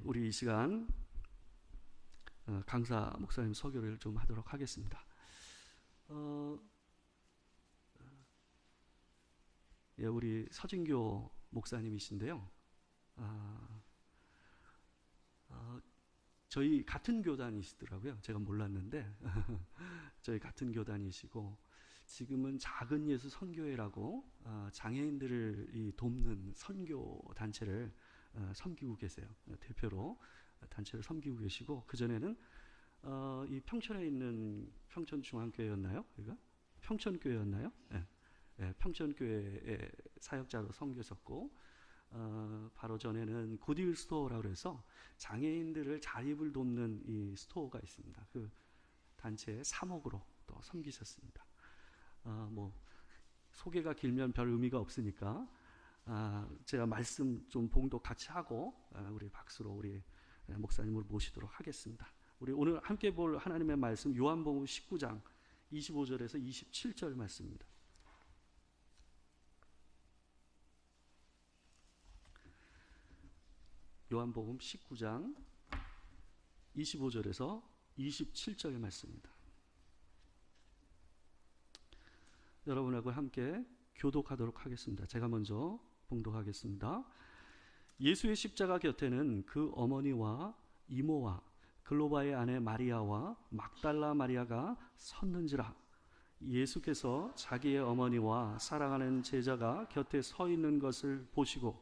우리 이 시간 강사 목사님 설교를 좀 하도록 하겠습니다. 우리 서진교 목사님이신데요. 저희 같은 교단이시더라고요. 제가 몰랐는데 저희 같은 교단이시고 지금은 작은 예수 선교회라고 장애인들을 돕는 선교 단체를 섬기고 계세요. 대표로 단체를 섬기고 계시고, 그전에는 이 평촌에 있는 평촌중앙교회였나요? 여기가? 평촌교회였나요? 네, 평촌교회의 사역자로 섬겼었고, 바로 전에는 굿윌 스토어라고 해서 장애인들을 자립을 돕는 이 스토어가 있습니다. 그 단체의 사목으로 또 섬기셨습니다. 소개가 길면 별 의미가 없으니까 제가 말씀 좀 봉독 같이 하고 우리 박수로 우리 목사님을 모시도록 하겠습니다. 우리 오늘 함께 볼 하나님의 말씀 요한복음 19장 25절에서 27절 말씀입니다. 요한복음 19장 25절에서 27절 말씀입니다. 여러분하고 함께 교독하도록 하겠습니다. 제가 먼저 봉독하겠습니다. 예수의 십자가 곁에는 그 어머니와 이모와 글로바의 아내 마리아와 막달라 마리아가 섰는지라. 예수께서 자기의 어머니와 사랑하는 제자가 곁에 서 있는 것을 보시고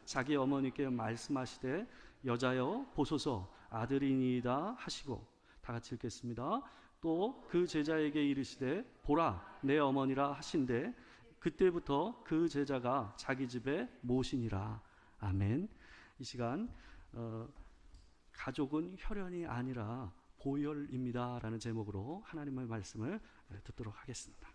자기 어머니께 말씀하시되 여자여 보소서 아들이니이다 하시고, 다 같이 읽겠습니다. 또 그 제자에게 이르시되 보라 내 어머니라 하신대 그때부터 그 제자가 자기 집에 모시니라. 아멘. 이 시간 가족은 혈연이 아니라 보혈입니다 라는 제목으로 하나님의 말씀을 듣도록 하겠습니다.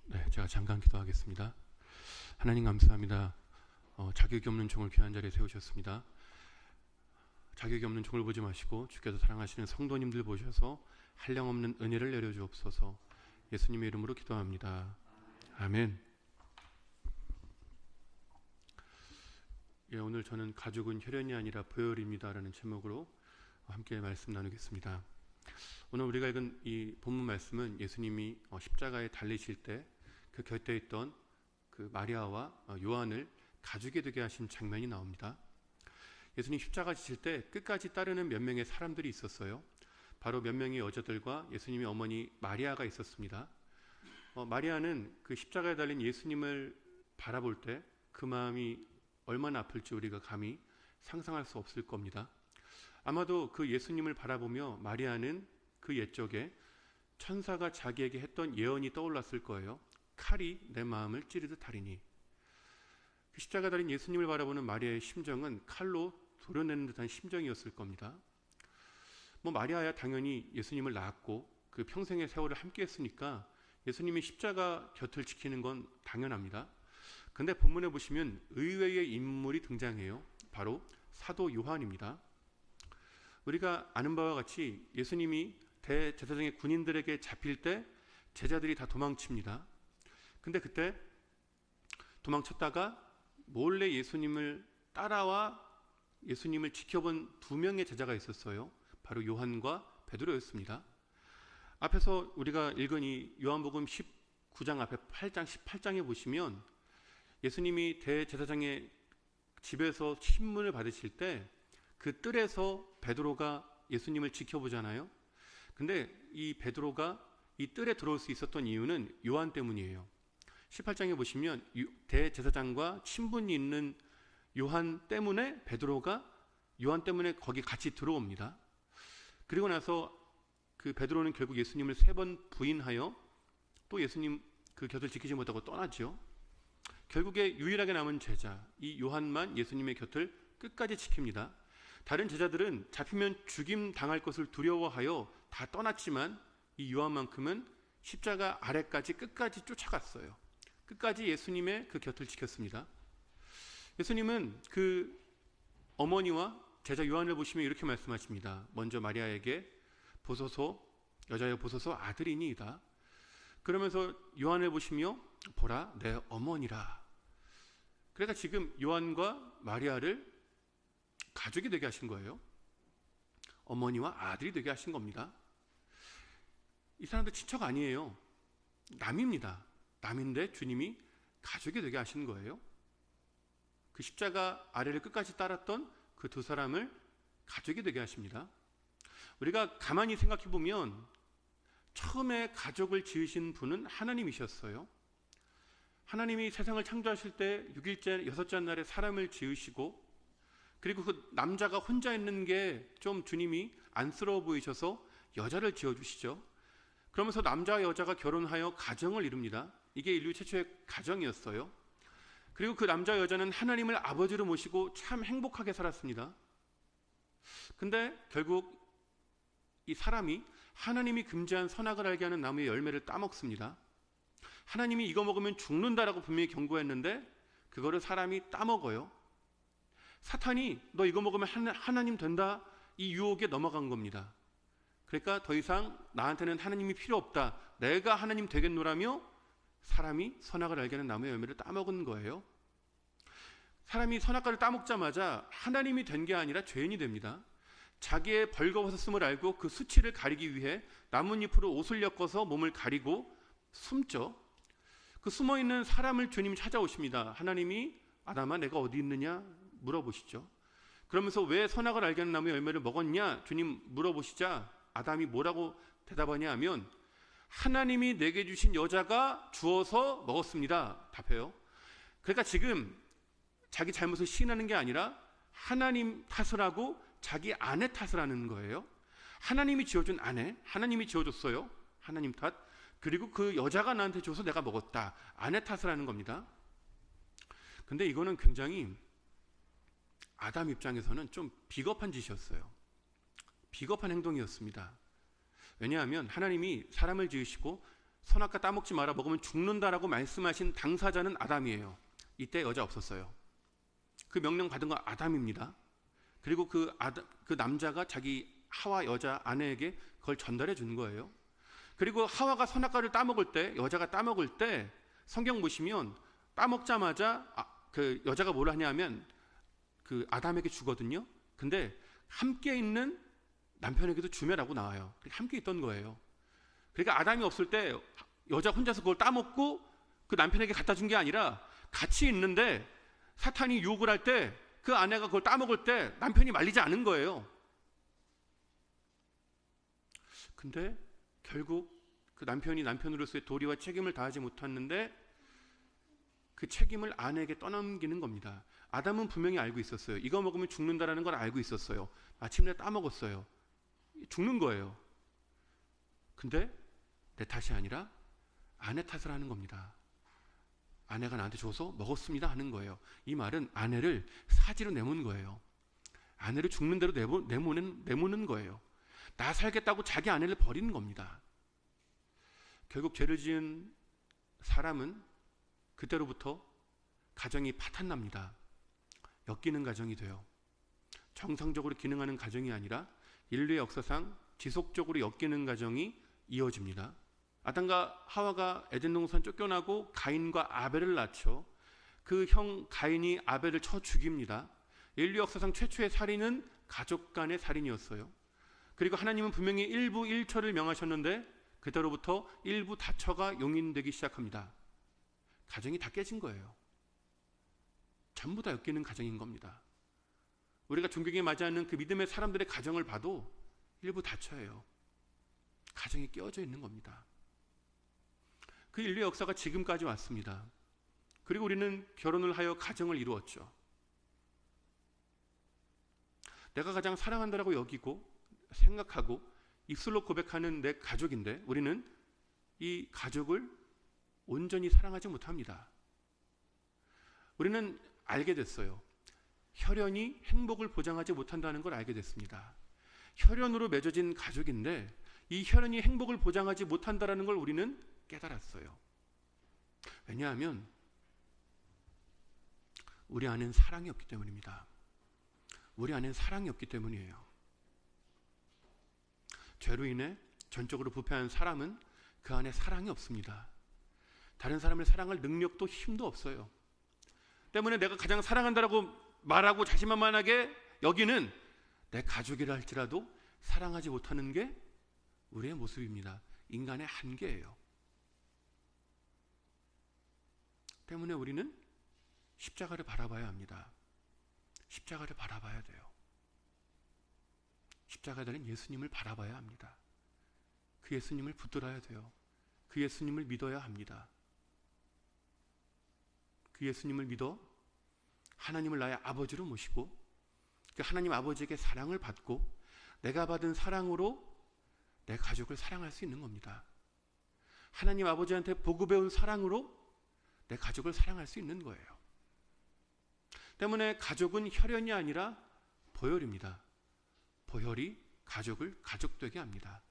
네, 제가 잠깐 기도하겠습니다. 하나님 감사합니다. 자격이 없는 종을 귀한 자리에 세우셨습니다. 자격이 없는 종을 보지 마시고 주께서 사랑하시는 성도님들 보셔서 한량없는 은혜를 내려주옵소서. 예수님의 이름으로 기도합니다. 아멘. 오늘 저는 가족은 혈연이 아니라 보혈입니다 라는 제목으로 함께 말씀 나누겠습니다. 오늘 우리가 읽은 이 본문 말씀은 예수님이 십자가에 달리실 때 그 곁에 있던 그 마리아와 요한을 가죽이 되게 하신 장면이 나옵니다. 예수님 십자가 지실 때 끝까지 따르는 몇 명의 사람들이 있었어요. 바로 몇 명의 여자들과 예수님의 어머니 마리아가 있었습니다. 마리아는 그 십자가에 달린 예수님을 바라볼 때 그 마음이 얼마나 아플지 우리가 감히 상상할 수 없을 겁니다. 아마도 그 예수님을 바라보며 마리아는 그 옛적에 천사가 자기에게 했던 예언이 떠올랐을 거예요. 칼이 내 마음을 찌르듯 하리니. 그 십자가 달린 예수님을 바라보는 마리아의 심정은 칼로 도려내는 듯한 심정이었을 겁니다. 마리아야 당연히 예수님을 낳았고 그 평생의 세월을 함께 했으니까 예수님이 십자가 곁을 지키는 건 당연합니다. 근데 본문에 보시면 의외의 인물이 등장해요. 바로 사도 요한입니다. 우리가 아는 바와 같이 예수님이 대제사장의 군인들에게 잡힐 때 제자들이 다 도망칩니다. 근데 그때 도망쳤다가 몰래 예수님을 따라와 예수님을 지켜본 두 명의 제자가 있었어요. 바로 요한과 베드로였습니다. 앞에서 우리가 읽은 이 요한복음 19장 앞에 8장 18장에 보시면 예수님이 대제사장의 집에서 신문을 받으실 때 그 뜰에서 베드로가 예수님을 지켜보잖아요. 근데 이 베드로가 이 뜰에 들어올 수 있었던 이유는 요한 때문이에요. 18장에 보시면 대제사장과 친분이 있는 요한 때문에 베드로가 요한 때문에 거기 같이 들어옵니다. 그리고 나서 그 베드로는 결국 예수님을 3번 부인하여 또 예수님 그 곁을 지키지 못하고 떠나죠. 결국에 유일하게 남은 제자 이 요한만 예수님의 곁을 끝까지 지킵니다. 다른 제자들은 잡히면 죽임 당할 것을 두려워하여 다 떠났지만 이 요한만큼은 십자가 아래까지 끝까지 쫓아갔어요. 끝까지 예수님의 그 곁을 지켰습니다. 예수님은 그 어머니와 제자 요한을 보시면 이렇게 말씀하십니다. 먼저 마리아에게 보소서 여자여 보소서 아들이니이다. 그러면서 요한을 보시며 보라 내 어머니라. 그러니까 지금 요한과 마리아를 가족이 되게 하신 거예요. 어머니와 아들이 되게 하신 겁니다. 이 사람들 친척 아니에요. 남입니다. 남인데 주님이 가족이 되게 하신 거예요. 그 십자가 아래를 끝까지 따랐던 그 두 사람을 가족이 되게 하십니다. 우리가 가만히 생각해 보면 처음에 가족을 지으신 분은 하나님이셨어요. 하나님이 세상을 창조하실 때 6일째, 6째 날에 사람을 지으시고, 그리고 그 남자가 혼자 있는 게 좀 주님이 안쓰러워 보이셔서 여자를 지어주시죠. 그러면서 남자와 여자가 결혼하여 가정을 이룹니다. 이게 인류 최초의 가정이었어요. 그리고 그 남자 여자는 하나님을 아버지로 모시고 참 행복하게 살았습니다. 근데 결국 이 사람이 하나님이 금지한 선악을 알게 하는 나무의 열매를 따먹습니다. 하나님이 이거 먹으면 죽는다라고 분명히 경고했는데 그거를 사람이 따먹어요. 사탄이 너 이거 먹으면 하나님 된다, 이 유혹에 넘어간 겁니다. 그러니까 더 이상 나한테는 하나님이 필요 없다, 내가 하나님 되겠노라며 사람이 선악을 알게 하는 나무의 열매를 따먹은 거예요. 사람이 선악과를 따먹자마자 하나님이 된 게 아니라 죄인이 됩니다. 자기의 벌거벗었음을 알고 그 수치를 가리기 위해 나뭇잎으로 옷을 엮어서 몸을 가리고 숨죠. 그 숨어있는 사람을 주님이 찾아오십니다. 하나님이 아담아 내가 어디 있느냐 물어보시죠. 그러면서 왜 선악을 알게 하는 나무의 열매를 먹었냐 주님 물어보시자 아담이 뭐라고 대답하냐 하면 하나님이 내게 주신 여자가 주어서 먹었습니다 답해요. 그러니까 지금 자기 잘못을 시인하는 게 아니라 하나님 탓을 하고 자기 아내 탓을 하는 거예요. 하나님이 지어준 아내, 하나님이 지어줬어요. 하나님 탓. 그리고 그 여자가 나한테 줘서 내가 먹었다, 아내 탓을 하는 겁니다. 근데 이거는 굉장히 아담 입장에서는 좀 비겁한 짓이었어요. 비겁한 행동이었습니다. 왜냐하면 하나님이 사람을 지으시고 선악과 따먹지 마라, 먹으면 죽는다라고 말씀하신 당사자는 아담이에요. 이때 여자 없었어요. 그 명령 받은 건 아담입니다. 그리고 그 남자가 자기 하와 여자 아내에게 그걸 전달해 준 거예요. 그리고 하와가 선악과를 따먹을 때, 여자가 따먹을 때 성경 보시면 따먹자마자 그 여자가 뭘 하냐면 그 아담에게 주거든요. 근데 함께 있는 남편에게도 주매라고 나와요. 함께 있던 거예요. 그러니까 아담이 없을 때 여자 혼자서 그걸 따먹고 그 남편에게 갖다 준 게 아니라 같이 있는데 사탄이 유혹을 할 때 그 아내가 그걸 따먹을 때 남편이 말리지 않은 거예요. 근데 결국 그 남편이 남편으로서의 도리와 책임을 다하지 못했는데 그 책임을 아내에게 떠넘기는 겁니다. 아담은 분명히 알고 있었어요. 이거 먹으면 죽는다라는 걸 알고 있었어요. 마침내 따먹었어요. 죽는 거예요. 근데 내 탓이 아니라 아내 탓을 하는 겁니다. 아내가 나한테 줘서 먹었습니다 하는 거예요. 이 말은 아내를 사지로 내몬 거예요. 아내를 죽는 대로 내모는 거예요. 나 살겠다고 자기 아내를 버리는 겁니다. 결국 죄를 지은 사람은 그때로부터 가정이 파탄납니다. 엮이는 가정이 돼요. 정상적으로 기능하는 가정이 아니라 인류의 역사상 지속적으로 엮이는 가정이 이어집니다. 아담과 하와가 에덴 동산 쫓겨나고 가인과 아벨을 낳죠. 그 형 가인이 아벨을 쳐 죽입니다. 인류 역사상 최초의 살인은 가족 간의 살인이었어요. 그리고 하나님은 분명히 일부 일처를 명하셨는데 그때로부터 일부 다처가 용인되기 시작합니다. 가정이 다 깨진 거예요. 전부 다 엮이는 가정인 겁니다. 우리가 존경에 맞이하는 그 믿음의 사람들의 가정을 봐도 일부 다처예요. 가정이 깨어져 있는 겁니다. 그 인류 역사가 지금까지 왔습니다. 그리고 우리는 결혼을 하여 가정을 이루었죠. 내가 가장 사랑한다라고 여기고 생각하고 입술로 고백하는 내 가족인데 우리는 이 가족을 온전히 사랑하지 못합니다. 우리는 알게 됐어요. 혈연이 행복을 보장하지 못한다는 걸 알게 됐습니다. 혈연으로 맺어진 가족인데 이 혈연이 행복을 보장하지 못한다는 걸 우리는 깨달았어요. 왜냐하면 우리 안엔 사랑이 없기 때문입니다. 우리 안엔 사랑이 없기 때문이에요. 죄로 인해 전적으로 부패한 사람은 그 안에 사랑이 없습니다. 다른 사람을 사랑할 능력도 힘도 없어요. 때문에 내가 가장 사랑한다라고 말하고 자신만만하게 여기는 내 가족이라 할지라도 사랑하지 못하는 게 우리의 모습입니다. 인간의 한계예요. 때문에 우리는 십자가를 바라봐야 합니다. 십자가를 바라봐야 돼요. 십자가에 달린 예수님을 바라봐야 합니다. 그 예수님을 붙들어야 돼요. 그 예수님을 믿어야 합니다. 그 예수님을 믿어 하나님을 나의 아버지로 모시고 그 하나님 아버지에게 사랑을 받고 내가 받은 사랑으로 내 가족을 사랑할 수 있는 겁니다. 하나님 아버지한테 보급해온 사랑으로 내 가족을 사랑할 수 있는 거예요. 때문에 가족은 혈연이 아니라 보혈입니다. 보혈이 가족을 가족되게 합니다.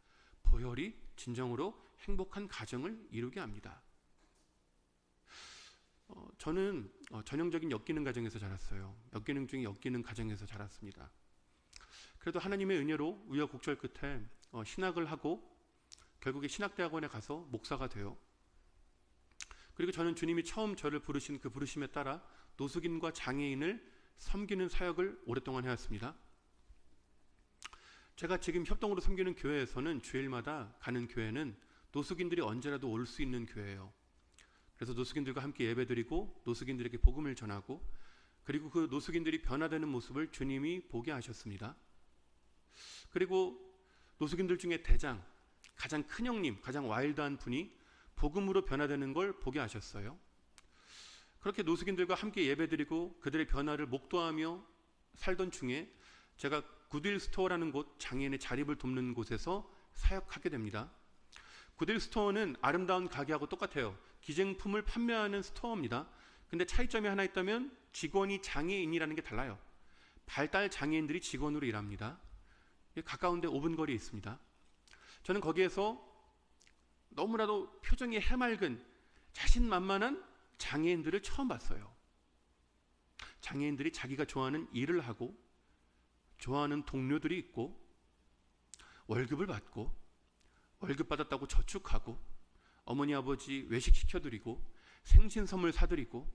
보혈이 진정으로 행복한 가정을 이루게 합니다. 저는 전형적인 엮이는 가정에서 자랐어요. 엮이는 중에 엮이는 가정에서 자랐습니다. 그래도 하나님의 은혜로 우여곡절 끝에 신학을 하고 결국에 신학대학원에 가서 목사가 돼요. 그리고 저는 주님이 처음 저를 부르신 그 부르심에 따라 노숙인과 장애인을 섬기는 사역을 오랫동안 해왔습니다. 제가 지금 협동으로 섬기는 교회에서는 주일마다 가는 교회는 노숙인들이 언제라도 올 수 있는 교회예요. 그래서 노숙인들과 함께 예배드리고 노숙인들에게 복음을 전하고 그리고 그 노숙인들이 변화되는 모습을 주님이 보게 하셨습니다. 그리고 노숙인들 중에 대장, 가장 큰 형님, 가장 와일드한 분이 복음으로 변화되는 걸 보게 하셨어요. 그렇게 노숙인들과 함께 예배드리고 그들의 변화를 목도하며 살던 중에 제가 굿윌 스토어라는 곳, 장애인의 자립을 돕는 곳에서 사역하게 됩니다. 굿윌 스토어는 아름다운 가게하고 똑같아요. 기증품을 판매하는 스토어입니다. 근데 차이점이 하나 있다면 직원이 장애인이라는 게 달라요. 발달 장애인들이 직원으로 일합니다. 가까운데 5분 거리에 있습니다. 저는 거기에서 너무나도 표정이 해맑은 자신만만한 장애인들을 처음 봤어요. 장애인들이 자기가 좋아하는 일을 하고 좋아하는 동료들이 있고 월급을 받고 월급 받았다고 저축하고 어머니 아버지 외식 시켜드리고 생신 선물 사드리고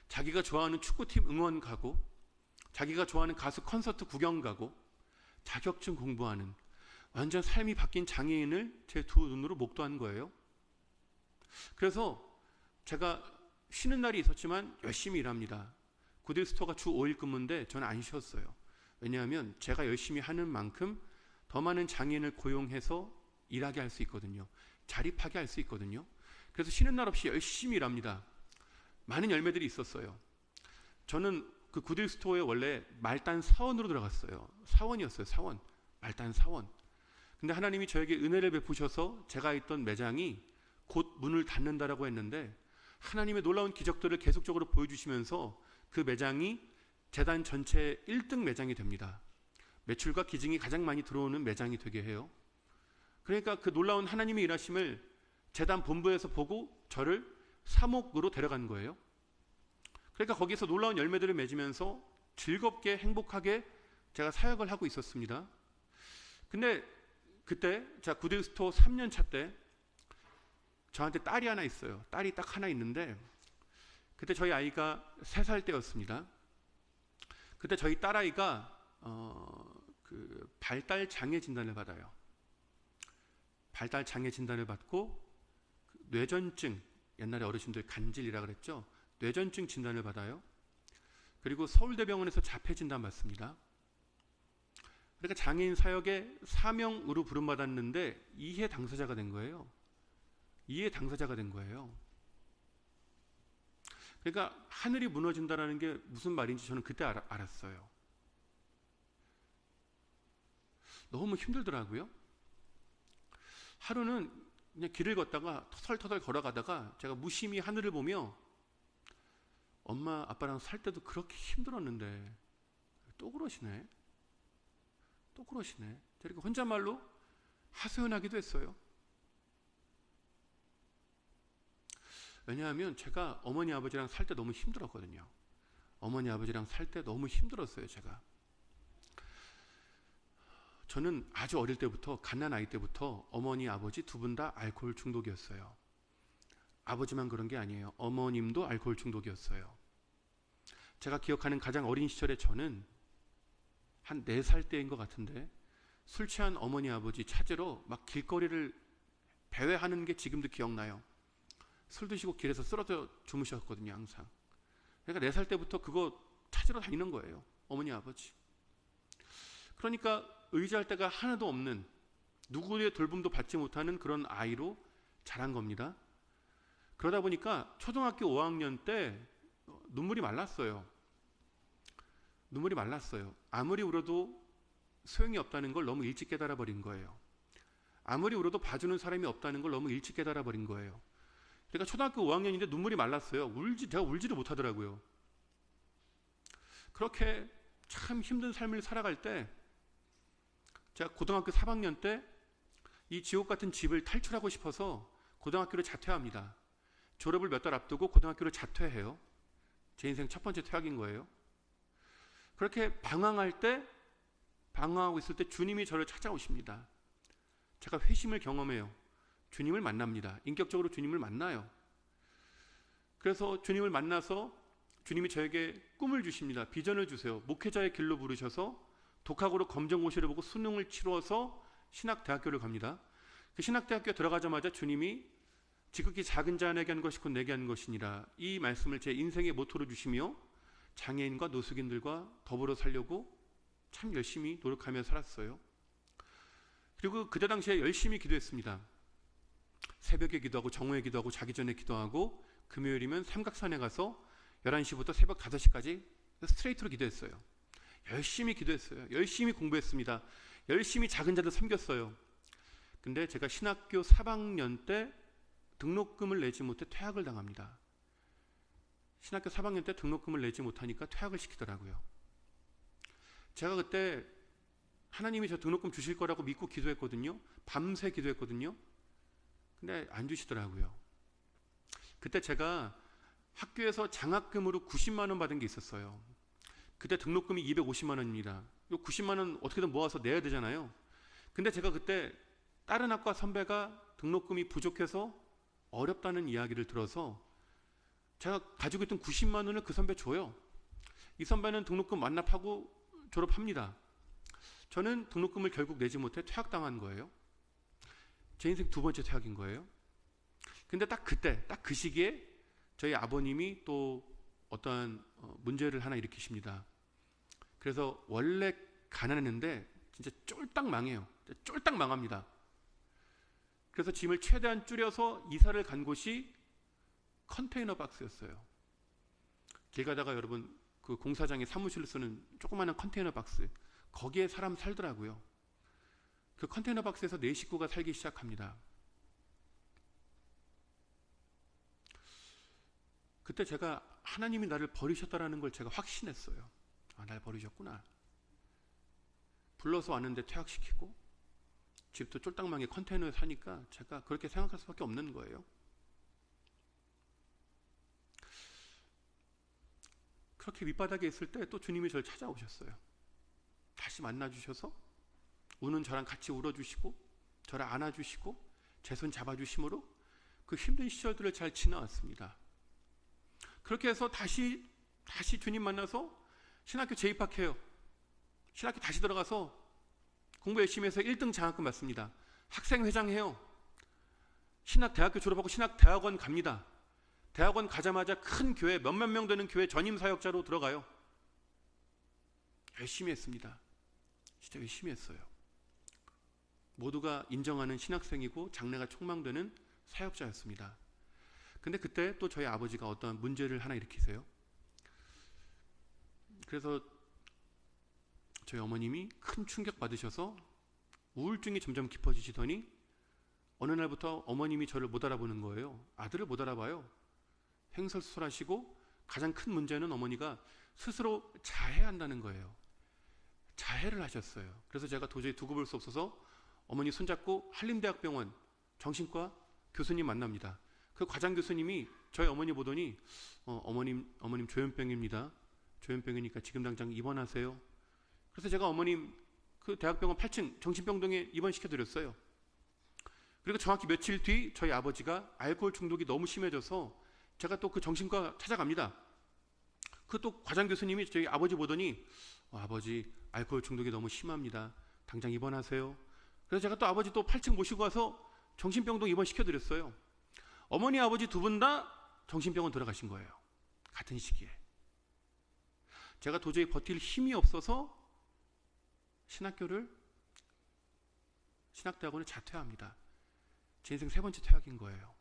자기가 좋아하는 축구팀 응원 가고 자기가 좋아하는 가수 콘서트 구경 가고 자격증 공부하는 완전 삶이 바뀐 장애인을 제 두 눈으로 목도한 거예요. 그래서 제가 쉬는 날이 있었지만 열심히 일합니다. 굿윌 스토어가 주 5일 근무인데 저는 안 쉬었어요. 왜냐하면 제가 열심히 하는 만큼 더 많은 장애인을 고용해서 일하게 할 수 있거든요. 자립하게 할 수 있거든요. 그래서 쉬는 날 없이 열심히 일합니다. 많은 열매들이 있었어요. 저는 그 굿윌 스토어에 원래 말단 사원으로 들어갔어요. 사원이었어요. 사원. 말단 사원. 근데 하나님이 저에게 은혜를 베푸셔서 제가 있던 매장이 곧 문을 닫는다라고 했는데 하나님의 놀라운 기적들을 계속적으로 보여주시면서 그 매장이 재단 전체 1등 매장이 됩니다. 매출과 기증이 가장 많이 들어오는 매장이 되게 해요. 그러니까 그 놀라운 하나님의 일하심을 재단 본부에서 보고 저를 사목으로 데려간 거예요. 그러니까 거기서 놀라운 열매들을 맺으면서 즐겁게 행복하게 제가 사역을 하고 있었습니다. 근데 그때 제가 굿윌 스토어 3년 차 때 저한테 딸이 하나 있어요. 딸이 딱 하나 있는데 그때 저희 아이가 3살 때였습니다. 그때 저희 딸아이가 그 발달 장애 진단을 받아요. 발달 장애 진단을 받고 뇌전증, 옛날에 어르신들 간질이라 그랬죠. 뇌전증 진단을 받아요. 그리고 서울대병원에서 자폐 진단 받습니다. 그러니까 장애인 사역의 사명으로 부름받았는데 이해 당사자가 된 거예요. 이해 당사자가 된 거예요. 그러니까 하늘이 무너진다는 게 무슨 말인지 저는 그때 알았어요. 너무 힘들더라고요. 하루는 그냥 길을 걷다가 터덜터덜 걸어가다가 제가 무심히 하늘을 보며 엄마 아빠랑 살 때도 그렇게 힘들었는데 또 그러시네. 또 그러시네. 저렇게 혼잣말로 하소연하기도 했어요. 왜냐하면 제가 어머니 아버지랑 살 때 너무 힘들었거든요. 어머니 아버지랑 살 때 너무 힘들었어요. 제가 저는 아주 어릴 때부터, 갓난 아이 때부터 어머니, 아버지 두 분 다 알코올 중독이었어요. 아버지만 그런 게 아니에요. 어머님도 알코올 중독이었어요. 제가 기억하는 가장 어린 시절에 저는 한 4살 때인 것 같은데 술 취한 어머니, 아버지 찾으러 막 길거리를 배회하는 게 지금도 기억나요. 술 드시고 길에서 쓰러져 주무셨거든요, 항상. 그러니까 4살 때부터 그거 찾으러 다니는 거예요, 어머니, 아버지. 그러니까 의지할 데가 하나도 없는, 누구의 돌봄도 받지 못하는 그런 아이로 자란 겁니다. 그러다 보니까 초등학교 5학년 때 눈물이 말랐어요. 눈물이 말랐어요. 아무리 울어도 소용이 없다는 걸 너무 일찍 깨달아 버린 거예요. 아무리 울어도 봐주는 사람이 없다는 걸 너무 일찍 깨달아 버린 거예요. 그러니까 초등학교 5학년인데 눈물이 말랐어요. 제가 울지도 못하더라고요. 그렇게 참 힘든 삶을 살아갈 때 제가 고등학교 3학년 때 이 지옥 같은 집을 탈출하고 싶어서 고등학교를 자퇴합니다. 졸업을 몇 달 앞두고 고등학교를 자퇴해요. 제 인생 첫 번째 퇴학인 거예요. 그렇게 방황하고 있을 때 주님이 저를 찾아오십니다. 제가 회심을 경험해요. 주님을 만납니다. 인격적으로 주님을 만나요. 그래서 주님을 만나서 주님이 저에게 꿈을 주십니다. 비전을 주세요. 목회자의 길로 부르셔서 독학으로 검정고시를 보고 수능을 치러서 신학대학교를 갑니다. 그 신학대학교에 들어가자마자 주님이 지극히 작은 자에게 한 것이 곧 내게 한 것이니라, 이 말씀을 제 인생의 모토로 주시며 장애인과 노숙인들과 더불어 살려고 참 열심히 노력하며 살았어요. 그리고 그때 당시에 열심히 기도했습니다. 새벽에 기도하고 정오에 기도하고 자기 전에 기도하고 금요일이면 삼각산에 가서 11시부터 새벽 5시까지 스트레이트로 기도했어요. 열심히 기도했어요. 열심히 공부했습니다. 열심히 작은 자들 섬겼어요. 근데 제가 신학교 3학년 때 등록금을 내지 못해 퇴학을 당합니다. 신학교 3학년 때 등록금을 내지 못하니까 퇴학을 시키더라고요. 제가 그때 하나님이 저 등록금 주실 거라고 믿고 기도했거든요. 밤새 기도했거든요. 근데 안 주시더라고요. 그때 제가 학교에서 장학금으로 90만 원 받은 게 있었어요. 그때 등록금이 250만 원입니다. 이 90만 원 어떻게든 모아서 내야 되잖아요. 근데 제가 그때 다른 학과 선배가 등록금이 부족해서 어렵다는 이야기를 들어서 제가 가지고 있던 90만 원을 그 선배 줘요. 이 선배는 등록금 완납하고 졸업합니다. 저는 등록금을 결국 내지 못해 퇴학당한 거예요. 제 인생 2번째 퇴학인 거예요. 근데 딱 그때, 딱 그 시기에 저희 아버님이 또 어떠한 문제를 하나 일으키십니다. 그래서 원래 가난했는데 진짜 쫄딱 망해요. 쫄딱 망합니다. 그래서 짐을 최대한 줄여서 이사를 간 곳이 컨테이너 박스였어요. 길 가다가 여러분 그 공사장에 사무실로 쓰는 조그마한 컨테이너 박스, 거기에 사람 살더라고요. 그 컨테이너 박스에서 4식구가 살기 시작합니다. 그때 제가 하나님이 나를 버리셨다라는 걸 제가 확신했어요. 아, 날 버리셨구나. 불러서 왔는데 퇴학시키고 집도 쫄딱망에 컨테이너에 사니까 제가 그렇게 생각할 수밖에 없는 거예요. 그렇게 밑바닥에 있을 때 또 주님이 저를 찾아오셨어요. 다시 만나주셔서 우는 저랑 같이 울어주시고 저를 안아주시고 제 손 잡아주심으로 그 힘든 시절들을 잘 지나왔습니다. 그렇게 해서 다시 주님 만나서 신학교 재입학해요. 신학교 다시 들어가서 공부 열심히 해서 1등 장학금 받습니다. 학생회장 해요. 신학대학교 졸업하고 신학대학원 갑니다. 대학원 가자마자 큰 교회, 몇만 명 되는 교회 전임사역자로 들어가요. 열심히 했습니다. 진짜 열심히 했어요. 모두가 인정하는 신학생이고 장래가 촉망되는 사역자였습니다. 근데 그때 또 저희 아버지가 어떤 문제를 하나 일으키세요. 그래서 저희 어머님이 큰 충격 받으셔서 우울증이 점점 깊어지시더니 어느 날부터 어머님이 저를 못 알아보는 거예요. 아들을 못 알아봐요. 횡설수설하시고 가장 큰 문제는 어머니가 스스로 자해한다는 거예요. 자해를 하셨어요. 그래서 제가 도저히 두고 볼 수 없어서 어머니 손잡고 한림대학병원 정신과 교수님 만납니다. 그 과장 교수님이 저희 어머니 보더니 어머님 조현병입니다. 조현병이니까 지금 당장 입원하세요. 그래서 제가 어머님 그 대학병원 8층 정신병동에 입원시켜드렸어요. 그리고 정확히 며칠 뒤 저희 아버지가 알코올 중독이 너무 심해져서 제가 또 그 정신과 찾아갑니다. 그 또 과장 교수님이 저희 아버지 보더니 아버지 알코올 중독이 너무 심합니다. 당장 입원하세요. 그래서 제가 또 아버지 또 8층 모시고 와서 정신병동 입원시켜드렸어요. 어머니 아버지 두 분 다 정신병원 들어가신 거예요. 같은 시기에. 제가 도저히 버틸 힘이 없어서 신학대학원을 자퇴합니다. 제 인생 3번째 퇴학인 거예요.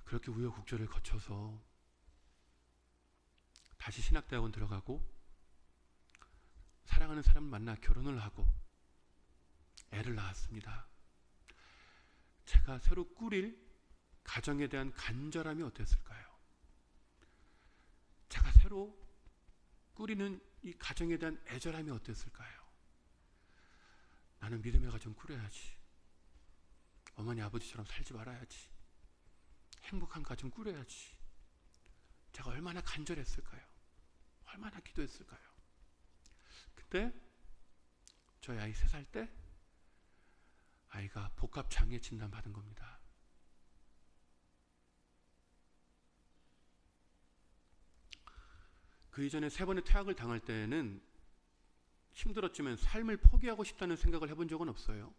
그렇게 우여곡절을 거쳐서 다시 신학대학원 들어가고 사랑하는 사람을 만나 결혼을 하고 애를 낳았습니다. 제가 새로 꾸릴 가정에 대한 간절함이 어땠을까요? 제가 새로 꾸리는 이 가정에 대한 애절함이 어땠을까요? 나는 믿음의 가정 꾸려야지. 어머니 아버지처럼 살지 말아야지. 행복한 가정 꾸려야지. 제가 얼마나 간절했을까요? 얼마나 기도했을까요? 그때 저희 아이 3살 때 아이가 복합장애 진단 받은 겁니다. 그 이전에 3번의 퇴학을 당할 때는 힘들었지만 삶을 포기하고 싶다는 생각을 해본 적은 없어요.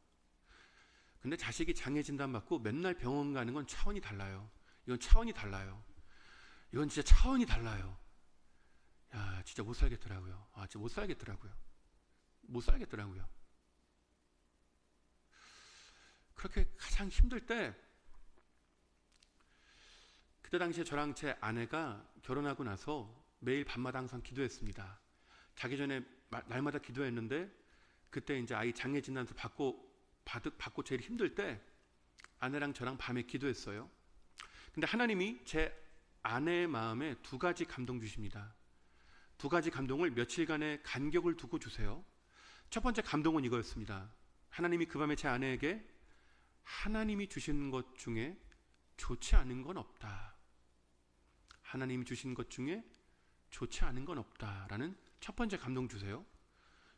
근데 자식이 장애 진단 받고 맨날 병원 가는 건 차원이 달라요. 이건 차원이 달라요. 이건 진짜 차원이 달라요. 야, 진짜 못 살겠더라고요. 진짜 못 살겠더라고요. 못 살겠더라고요. 그렇게 가장 힘들 때, 그때 당시에 저랑 제 아내가 결혼하고 나서 매일 밤마다 항상 기도했습니다. 자기 전에 날마다 기도했는데, 그때 이제 아이 장애 진단서 받고 제일 힘들 때 아내랑 저랑 밤에 기도했어요. 근데 하나님이 제 아내의 마음에 2가지 감동 주십니다. 2가지 감동을 며칠간의 간격을 두고 주세요. 첫 번째 감동은 이거였습니다. 하나님이 그 밤에 제 아내에게 하나님이 주신 것 중에 좋지 않은 건 없다. 하나님이 주신 것 중에 좋지 않은 건 없다라는 첫 번째 감동 주세요.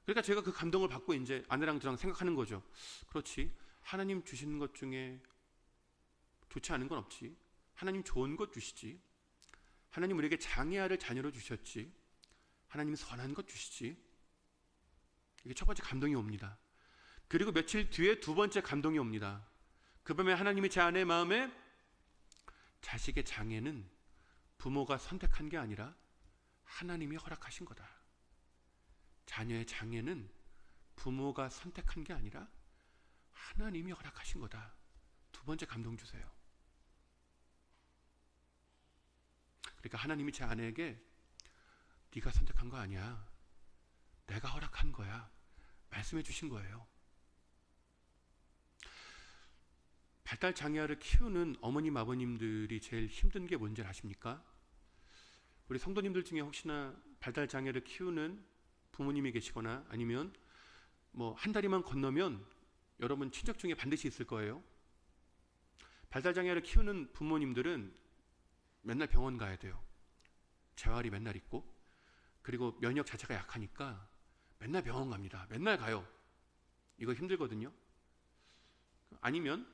그러니까 제가 그 감동을 받고 이제 아내랑 저랑 생각하는 거죠. 그렇지. 하나님 주신 것 중에 좋지 않은 건 없지. 하나님 좋은 것 주시지. 하나님 우리에게 장애아를 자녀로 주셨지. 하나님 선한 것 주시지. 이게 첫 번째 감동이 옵니다. 그리고 며칠 뒤에 2번째 감동이 옵니다. 그 밤에 하나님이 제 아내의 마음에 자식의 장애는 부모가 선택한 게 아니라 하나님이 허락하신 거다. 자녀의 장애는 부모가 선택한 게 아니라 하나님이 허락하신 거다. 2번째 감동 주세요. 그러니까 하나님이 제 아내에게 네가 선택한 거 아니야. 내가 허락한 거야. 말씀해 주신 거예요. 발달 장애아를 키우는 어머님 아버님들이 제일 힘든 게 뭔지 아십니까? 우리 성도님들 중에 혹시나 발달 장애를 키우는 부모님이 계시거나 아니면 뭐 한 다리만 건너면 여러분 친척 중에 반드시 있을 거예요. 발달 장애를 키우는 부모님들은 맨날 병원 가야 돼요. 재활이 맨날 있고, 그리고 면역 자체가 약하니까 맨날 병원 갑니다. 맨날 가요. 이거 힘들거든요. 아니면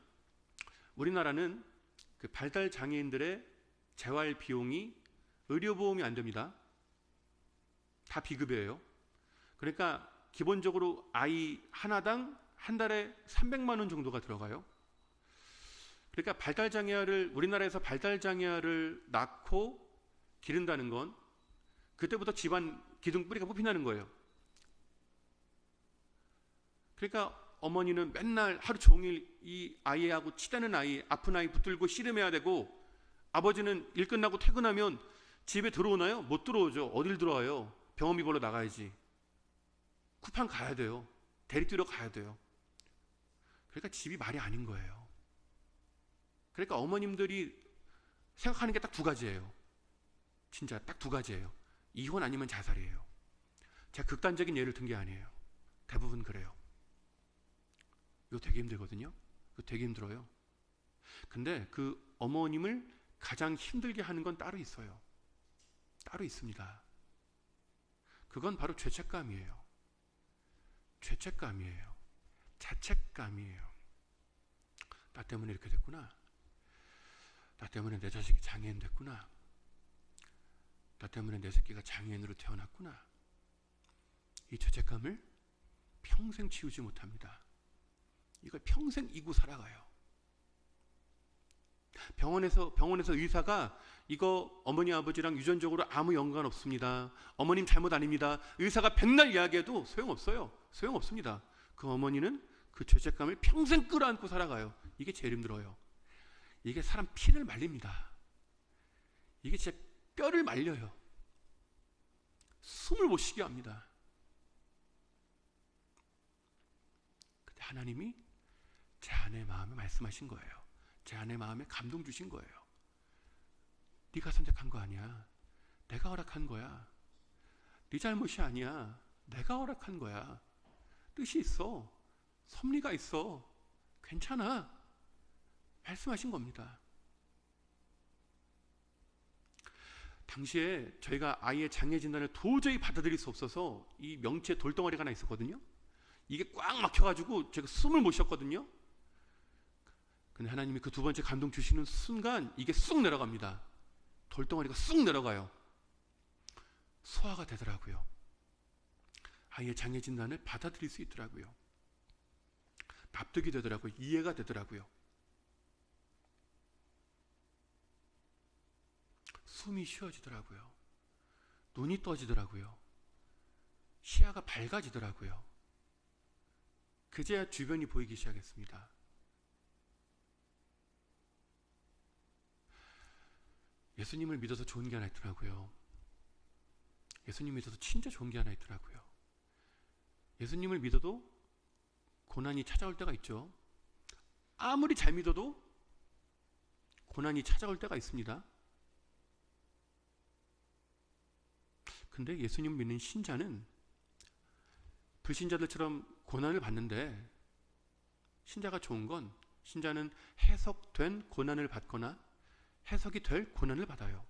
우리나라는 그 발달 장애인들의 재활 비용이 의료보험이 안 됩니다. 다 비급여예요. 그러니까 기본적으로 아이 하나당 한 달에 300만 원 정도가 들어가요. 그러니까 우리나라에서 발달장애아를 낳고 기른다는 건 그때부터 집안 기둥 뿌리가 뽑힌다는 거예요. 그러니까 어머니는 맨날 하루 종일 이 아이하고 치대는 아이, 아픈 아이 붙들고 씨름해야 되고, 아버지는 일 끝나고 퇴근하면 집에 들어오나요? 못 들어오죠. 어딜 들어와요? 병원비 벌러 나가야지. 쿠팡 가야 돼요. 대리 뛰러 가야 돼요. 그러니까 집이 말이 아닌 거예요. 그러니까 어머님들이 생각하는 게 딱 2가지예요. 진짜 딱 2가지예요. 이혼 아니면 자살이에요. 제가 극단적인 예를 든 게 아니에요. 대부분 그래요. 이거 되게 힘들거든요. 이거 되게 힘들어요. 근데 그 어머님을 가장 힘들게 하는 건 따로 있어요. 따로 있습니다. 그건 바로 죄책감이에요. 죄책감이에요. 자책감이에요. 나 때문에 이렇게 됐구나. 나 때문에 내 자식이 장애인 됐구나. 나 때문에 내 새끼가 장애인으로 태어났구나. 이 죄책감을 평생 치우지 못합니다. 이걸 평생 이고 살아가요. 병원에서 의사가 이거 어머니 아버지랑 유전적으로 아무 연관 없습니다. 어머님 잘못 아닙니다. 의사가 백날 이야기해도 소용없어요. 소용없습니다. 그 어머니는 그 죄책감을 평생 끌어안고 살아가요. 이게 제일 힘들어요. 이게 사람 피를 말립니다. 이게 진짜 뼈를 말려요. 숨을 못 쉬게 합니다. 근데 하나님이 제 아내의 마음에 말씀하신 거예요. 제 아내의 마음에 감동 주신 거예요. 네가 선택한 거 아니야. 내가 허락한 거야. 네 잘못이 아니야. 내가 허락한 거야. 뜻이 있어. 섭리가 있어. 괜찮아. 말씀하신 겁니다. 당시에 저희가 아이의 장애 진단을 도저히 받아들일 수 없어서 이 명치에 돌덩어리가 하나 있었거든요. 이게 꽉 막혀가지고 제가 숨을 못 쉬었거든요. 근데 하나님이 그 두 번째 감동 주시는 순간 이게 쑥 내려갑니다. 돌덩어리가 쑥 내려가요. 소화가 되더라고요. 아이의 장애 진단을 받아들일 수 있더라고요. 납득이 되더라고요. 이해가 되더라고요. 숨이 쉬어지더라고요. 눈이 떠지더라고요. 시야가 밝아지더라고요. 그제야 주변이 보이기 시작했습니다. 예수님을 믿어서 좋은 게 하나 있더라고요. 예수님 믿어서 진짜 좋은 게 하나 있더라고요. 예수님을 믿어도 고난이 찾아올 때가 있죠. 아무리 잘 믿어도 고난이 찾아올 때가 있습니다. 근데 예수님 믿는 신자는 불신자들처럼 고난을 받는데, 신자가 좋은 건 신자는 해석된 고난을 받거나 해석이 될 고난을 받아요.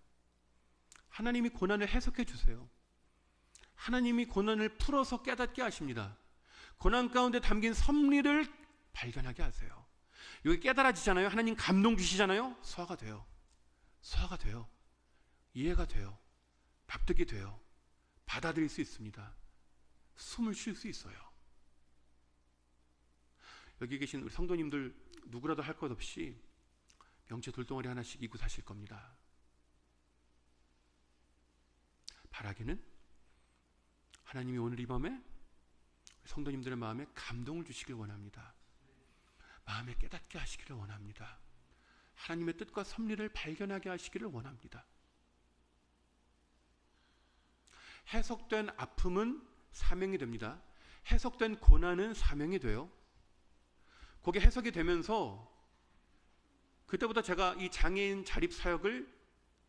하나님이 고난을 해석해 주세요. 하나님이 고난을 풀어서 깨닫게 하십니다. 고난 가운데 담긴 섭리를 발견하게 하세요. 여기 깨달아지잖아요. 하나님 감동 주시잖아요. 소화가 돼요. 소화가 돼요. 이해가 돼요. 납득이 돼요. 받아들일 수 있습니다. 숨을 쉴 수 있어요. 여기 계신 우리 성도님들 누구라도 할 것 없이 명체 돌덩어리 하나씩 이고 사실 겁니다. 바라기는 하나님이 오늘 이 밤에 성도님들의 마음에 감동을 주시길 원합니다. 마음에 깨닫게 하시기를 원합니다. 하나님의 뜻과 섭리를 발견하게 하시기를 원합니다. 해석된 아픔은 사명이 됩니다. 해석된 고난은 사명이 돼요. 그게 해석이 되면서 그때부터 제가 이 장애인 자립 사역을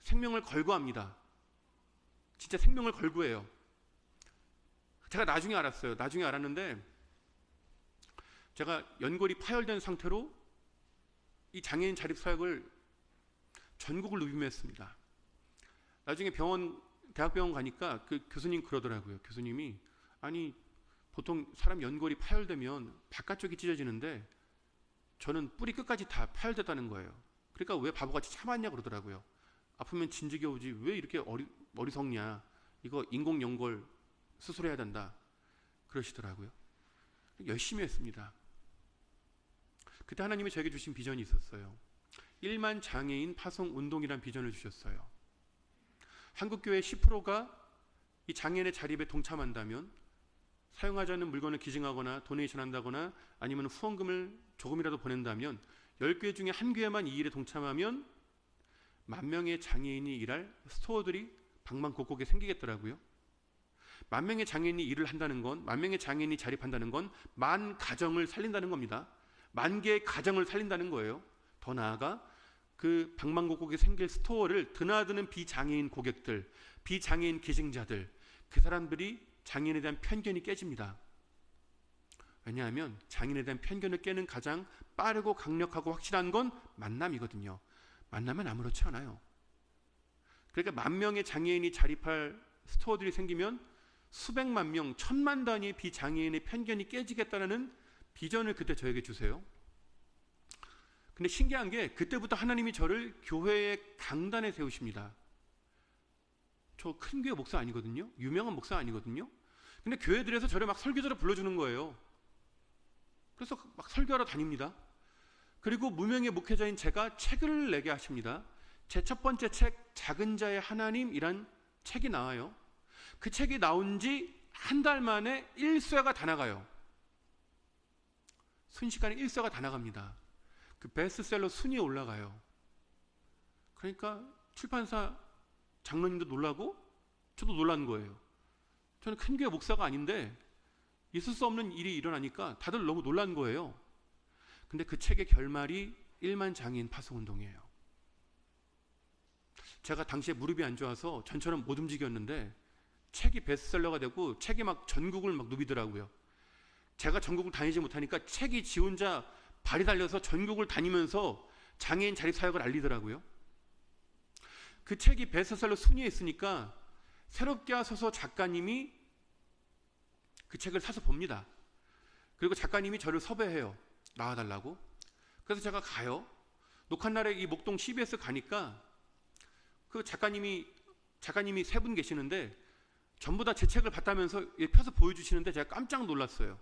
생명을 걸고 합니다. 진짜 생명을 걸고 해요. 제가 나중에 알았어요. 나중에 알았는데 제가 연골이 파열된 상태로 이 장애인 자립 사역을 전국을 누비면했습니다. 나중에 대학병원 가니까 그 교수님 그러더라고요. 교수님이 아니 보통 사람 연골이 파열되면 바깥쪽이 찢어지는데 저는 뿌리 끝까지 다 파열됐다는 거예요. 그러니까 왜 바보같이 참았냐 그러더라고요. 아프면 진즉에 오지 왜 이렇게 어리석냐. 이거 인공연골 수술해야 된다. 그러시더라고요. 열심히 했습니다. 그때 하나님이 저에게 주신 비전이 있었어요. 1만 장애인 파송 운동이란 비전을 주셨어요. 한국교회 10%가 이 장애인의 자립에 동참한다면 사용하지 않는 물건을 기증하거나 도네이션 한다거나 아니면 후원금을 조금이라도 보낸다면 10교회 중에 한 교회만 이 일에 동참하면 10,000명의 장애인이 일할 스토어들이 방방곡곡에 생기겠더라고요. 10,000명의 장애인이 일을 한다는 건 10,000명의 장애인이 자립한다는 건 10,000 가정을 살린다는 겁니다. 10,000개의 가정을 살린다는 거예요. 더 나아가 그 방방곡곡에 생길 스토어를 드나드는 비장애인 고객들, 비장애인 기증자들, 그 사람들이 장애인에 대한 편견이 깨집니다. 왜냐하면 장애인에 대한 편견을 깨는 가장 빠르고 강력하고 확실한 건 만남이거든요. 만나면 아무렇지 않아요. 그러니까 10,000명의 장애인이 자립할 스토어들이 생기면 수백만 명, 천만 단위의 비장애인의 편견이 깨지겠다는 비전을 그때 저에게 주세요. 근데 신기한 게 그때부터 하나님이 저를 교회의 강단에 세우십니다. 저 큰 교회 목사 아니거든요. 유명한 목사 아니거든요. 근데 교회들에서 저를 막 설교자로 불러주는 거예요. 그래서 막 설교하러 다닙니다. 그리고 무명의 목회자인 제가 책을 내게 하십니다. 제 첫 번째 책 작은 자의 하나님이란 책이 나와요. 그 책이 나온 지 한 달 만에 1쇄가 다 나가요. 순식간에 1쇄가 다 나갑니다. 그 베스트셀러 순위에 올라가요. 그러니까 출판사 장로님도 놀라고 저도 놀란 거예요. 저는 큰 교회 목사가 아닌데 있을 수 없는 일이 일어나니까 다들 너무 놀란 거예요. 근데 그 책의 결말이 1만 장애인 파송운동이에요. 제가 당시에 무릎이 안 좋아서 전처럼 못 움직였는데 책이 베스트셀러가 되고 책이 막 전국을 막 누비더라고요. 제가 전국을 다니지 못하니까 책이 지 혼자 발이 달려서 전국을 다니면서 장애인 자립사역을 알리더라고요. 그 책이 베스트셀러 순위에 있으니까 새롭게 하소서 작가님이 그 책을 사서 봅니다. 그리고 작가님이 저를 섭외해요. 나와달라고. 그래서 제가 가요. 녹화날에 이 목동 CBS 가니까 그 작가님이 세 분 계시는데 전부 다 제 책을 봤다면서 펴서 보여주시는데 제가 깜짝 놀랐어요.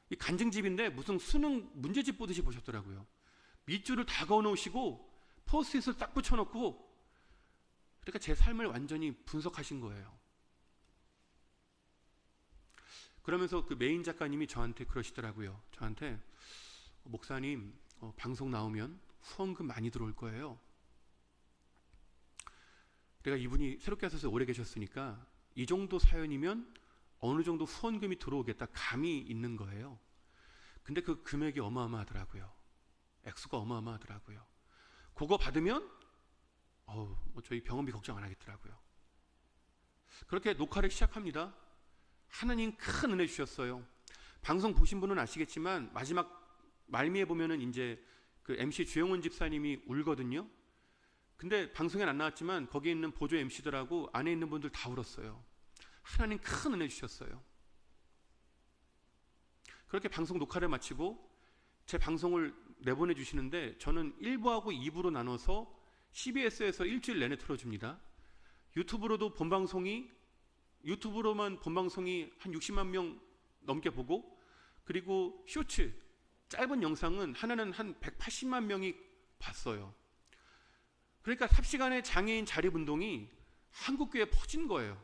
이 간증집인데 무슨 수능 문제집 보듯이 보셨더라고요. 밑줄을 다 그어놓으시고 포스트잇을 딱 붙여놓고 그러니까 제 삶을 완전히 분석하신 거예요. 그러면서 그 메인 작가님이 저한테 그러시더라고요. 저한테 목사님 방송 나오면 후원금 많이 들어올 거예요. 내가 이분이 새롭게 하셔서 오래 계셨으니까 이 정도 사연이면 어느 정도 후원금이 들어오겠다 감이 있는 거예요. 근데 그 금액이 어마어마하더라고요. 액수가 어마어마하더라고요. 그거 받으면 저희 병원비 걱정 안 하겠더라고요. 그렇게 녹화를 시작합니다. 하나님 큰 은혜 주셨어요. 방송 보신 분은 아시겠지만 마지막 말미에 보면은 이제 그 MC 주영훈 집사님이 울거든요. 근데 방송엔 안 나왔지만 거기 있는 보조 MC들하고 안에 있는 분들 다 울었어요. 하나님 큰 은혜 주셨어요. 그렇게 방송 녹화를 마치고 제 방송을 내보내 주시는데 저는 1부하고 2부로 나눠서 CBS에서 일주일 내내 틀어줍니다. 유튜브로만 본방송이 한 60만 명 넘게 보고 그리고 쇼츠 짧은 영상은 하나는 한 180만 명이 봤어요. 그러니까 삽시간에 장애인 자립운동이 한국교회에 퍼진 거예요.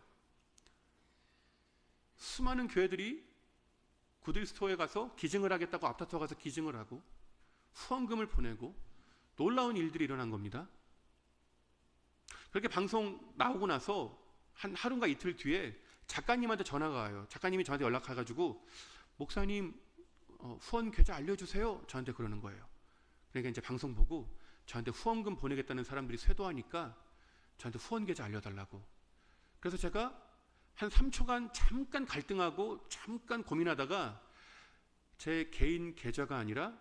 수많은 교회들이 구딜스토어에 가서 기증을 하겠다고 앞다퉈 가서 기증을 하고 후원금을 보내고 놀라운 일들이 일어난 겁니다. 그렇게 방송 나오고 나서 한 하루인가 이틀 뒤에 작가님한테 전화가 와요. 작가님이 저한테 연락해가지고 목사님 후원 계좌 알려주세요. 저한테 그러는 거예요. 그러니까 이제 방송 보고 저한테 후원금 보내겠다는 사람들이 쇄도하니까 저한테 후원 계좌 알려달라고. 그래서 제가 한 3초간 잠깐 갈등하고 잠깐 고민하다가 제 개인 계좌가 아니라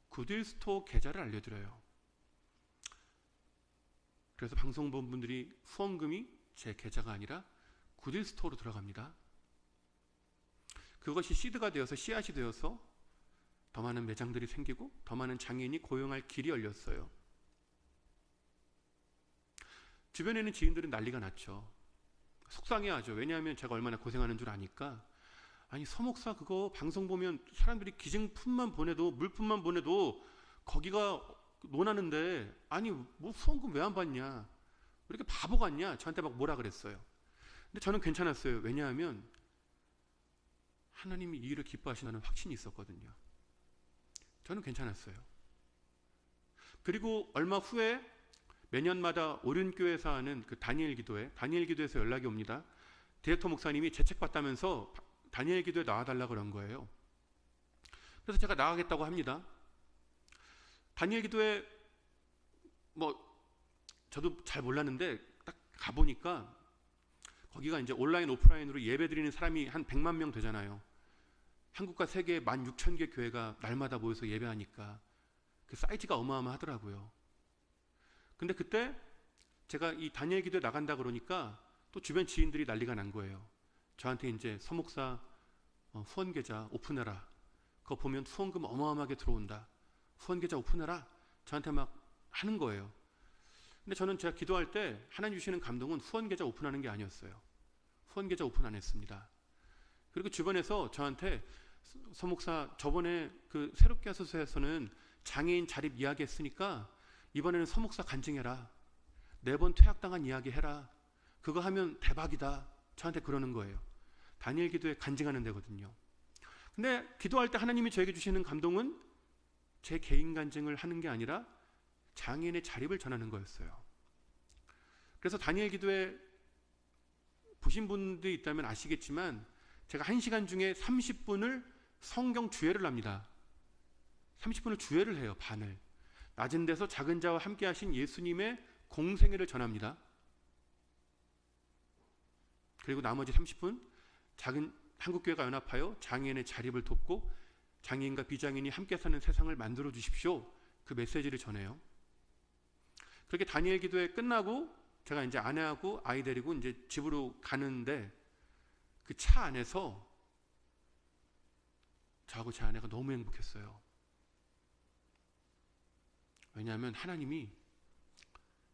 구딜스토어 계좌를 알려드려요. 그래서 방송 본 분들이 후원금이 제 계좌가 아니라 구딜스토어로 들어갑니다. 그것이 시드가 되어서 씨앗이 되어서 더 많은 매장들이 생기고 더 많은 장애인이 고용할 길이 열렸어요. 주변에 있는 지인들은 난리가 났죠. 속상해하죠. 왜냐하면 제가 얼마나 고생하는 줄 아니까. 아니 서목사 그거 방송 보면 사람들이 기증품만 보내도 물품만 보내도 거기가 논하는데 아니 뭐 후원금 왜 안 받냐, 왜 이렇게 바보 같냐, 저한테 막 뭐라 그랬어요. 근데 저는 괜찮았어요. 왜냐하면 하나님이 이 일을 기뻐하신다는 확신이 있었거든요. 저는 괜찮았어요. 그리고 얼마 후에 매년마다 오륜교회에서 하는 그 다니엘 기도에서 연락이 옵니다. 디렉터 목사님이 제 책 봤다면서 다니엘 기도에 나와달라 그런 거예요. 그래서 제가 나가겠다고 합니다. 다니엘 기도에 저도 잘 몰랐는데 딱 가보니까 거기가 이제 온라인 오프라인으로 예배 드리는 사람이 한 100만 명 되잖아요. 한국과 세계 16,000개 교회가 날마다 모여서 예배하니까 그 사이즈가 어마어마하더라고요. 근데 그때 제가 이 다니엘 기도에 나간다 그러니까 또 주변 지인들이 난리가 난 거예요. 저한테 이제 서목사 후원 계좌 오픈해라. 그거 보면 후원금 어마어마하게 들어온다. 후원 계좌 오픈해라. 저한테 막 하는 거예요. 근데 저는 제가 기도할 때 하나님 주시는 감동은 후원 계좌 오픈하는 게 아니었어요. 후원 계좌 오픈 안 했습니다. 그리고 주변에서 저한테 서목사 저번에 그 새롭게 하소서에서는 장애인 자립 이야기 했으니까 이번에는 서목사 간증해라. 4번 퇴학당한 이야기 해라. 그거 하면 대박이다. 저한테 그러는 거예요. 다니엘 기도에 간증하는 데거든요. 근데 기도할 때 하나님이 저에게 주시는 감동은 제 개인 간증을 하는 게 아니라 장애인의 자립을 전하는 거였어요. 그래서 다니엘 기도에 보신 분들이 있다면 아시겠지만 제가 1시간 중에 30분을 성경 주예를 합니다. 30분을 주예를 해요. 반을. 낮은 데서 작은 자와 함께 하신 예수님의 공생애를 전합니다. 그리고 나머지 30분 작은 한국교회가 연합하여 장애인의 자립을 돕고 장애인과 비장애인이 함께 사는 세상을 만들어 주십시오. 그 메시지를 전해요. 그렇게 다니엘 기도회 끝나고 제가 이제 아내하고 아이 데리고 이제 집으로 가는데 그 차 안에서 저하고 제 아내가 너무 행복했어요. 왜냐하면 하나님이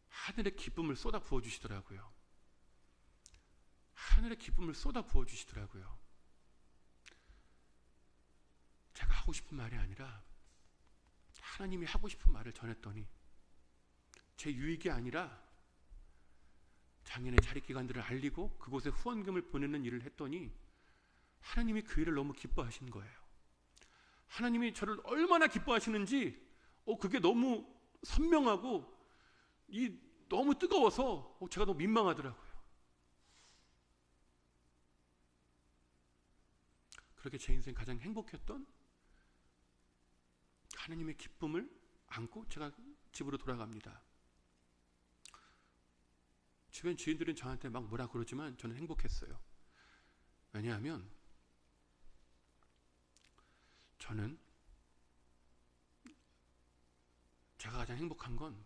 하늘의 기쁨을 쏟아 부어주시더라고요. 하늘의 기쁨을 쏟아 부어주시더라고요. 제가 하고 싶은 말이 아니라 하나님이 하고 싶은 말을 전했더니 제 유익이 아니라 장애인의 자립기관들을 알리고 그곳에 후원금을 보내는 일을 했더니 하나님이 그 일을 너무 기뻐하신 거예요. 하나님이 저를 얼마나 기뻐하시는지 그게 너무 선명하고 너무 뜨거워서 제가 너무 민망하더라고요. 그렇게 제 인생 가장 행복했던 하나님의 기쁨을 안고 제가 집으로 돌아갑니다. 주변 지인들은 저한테 막 뭐라 그러지만 저는 행복했어요. 왜냐하면 저는 제가 가장 행복한 건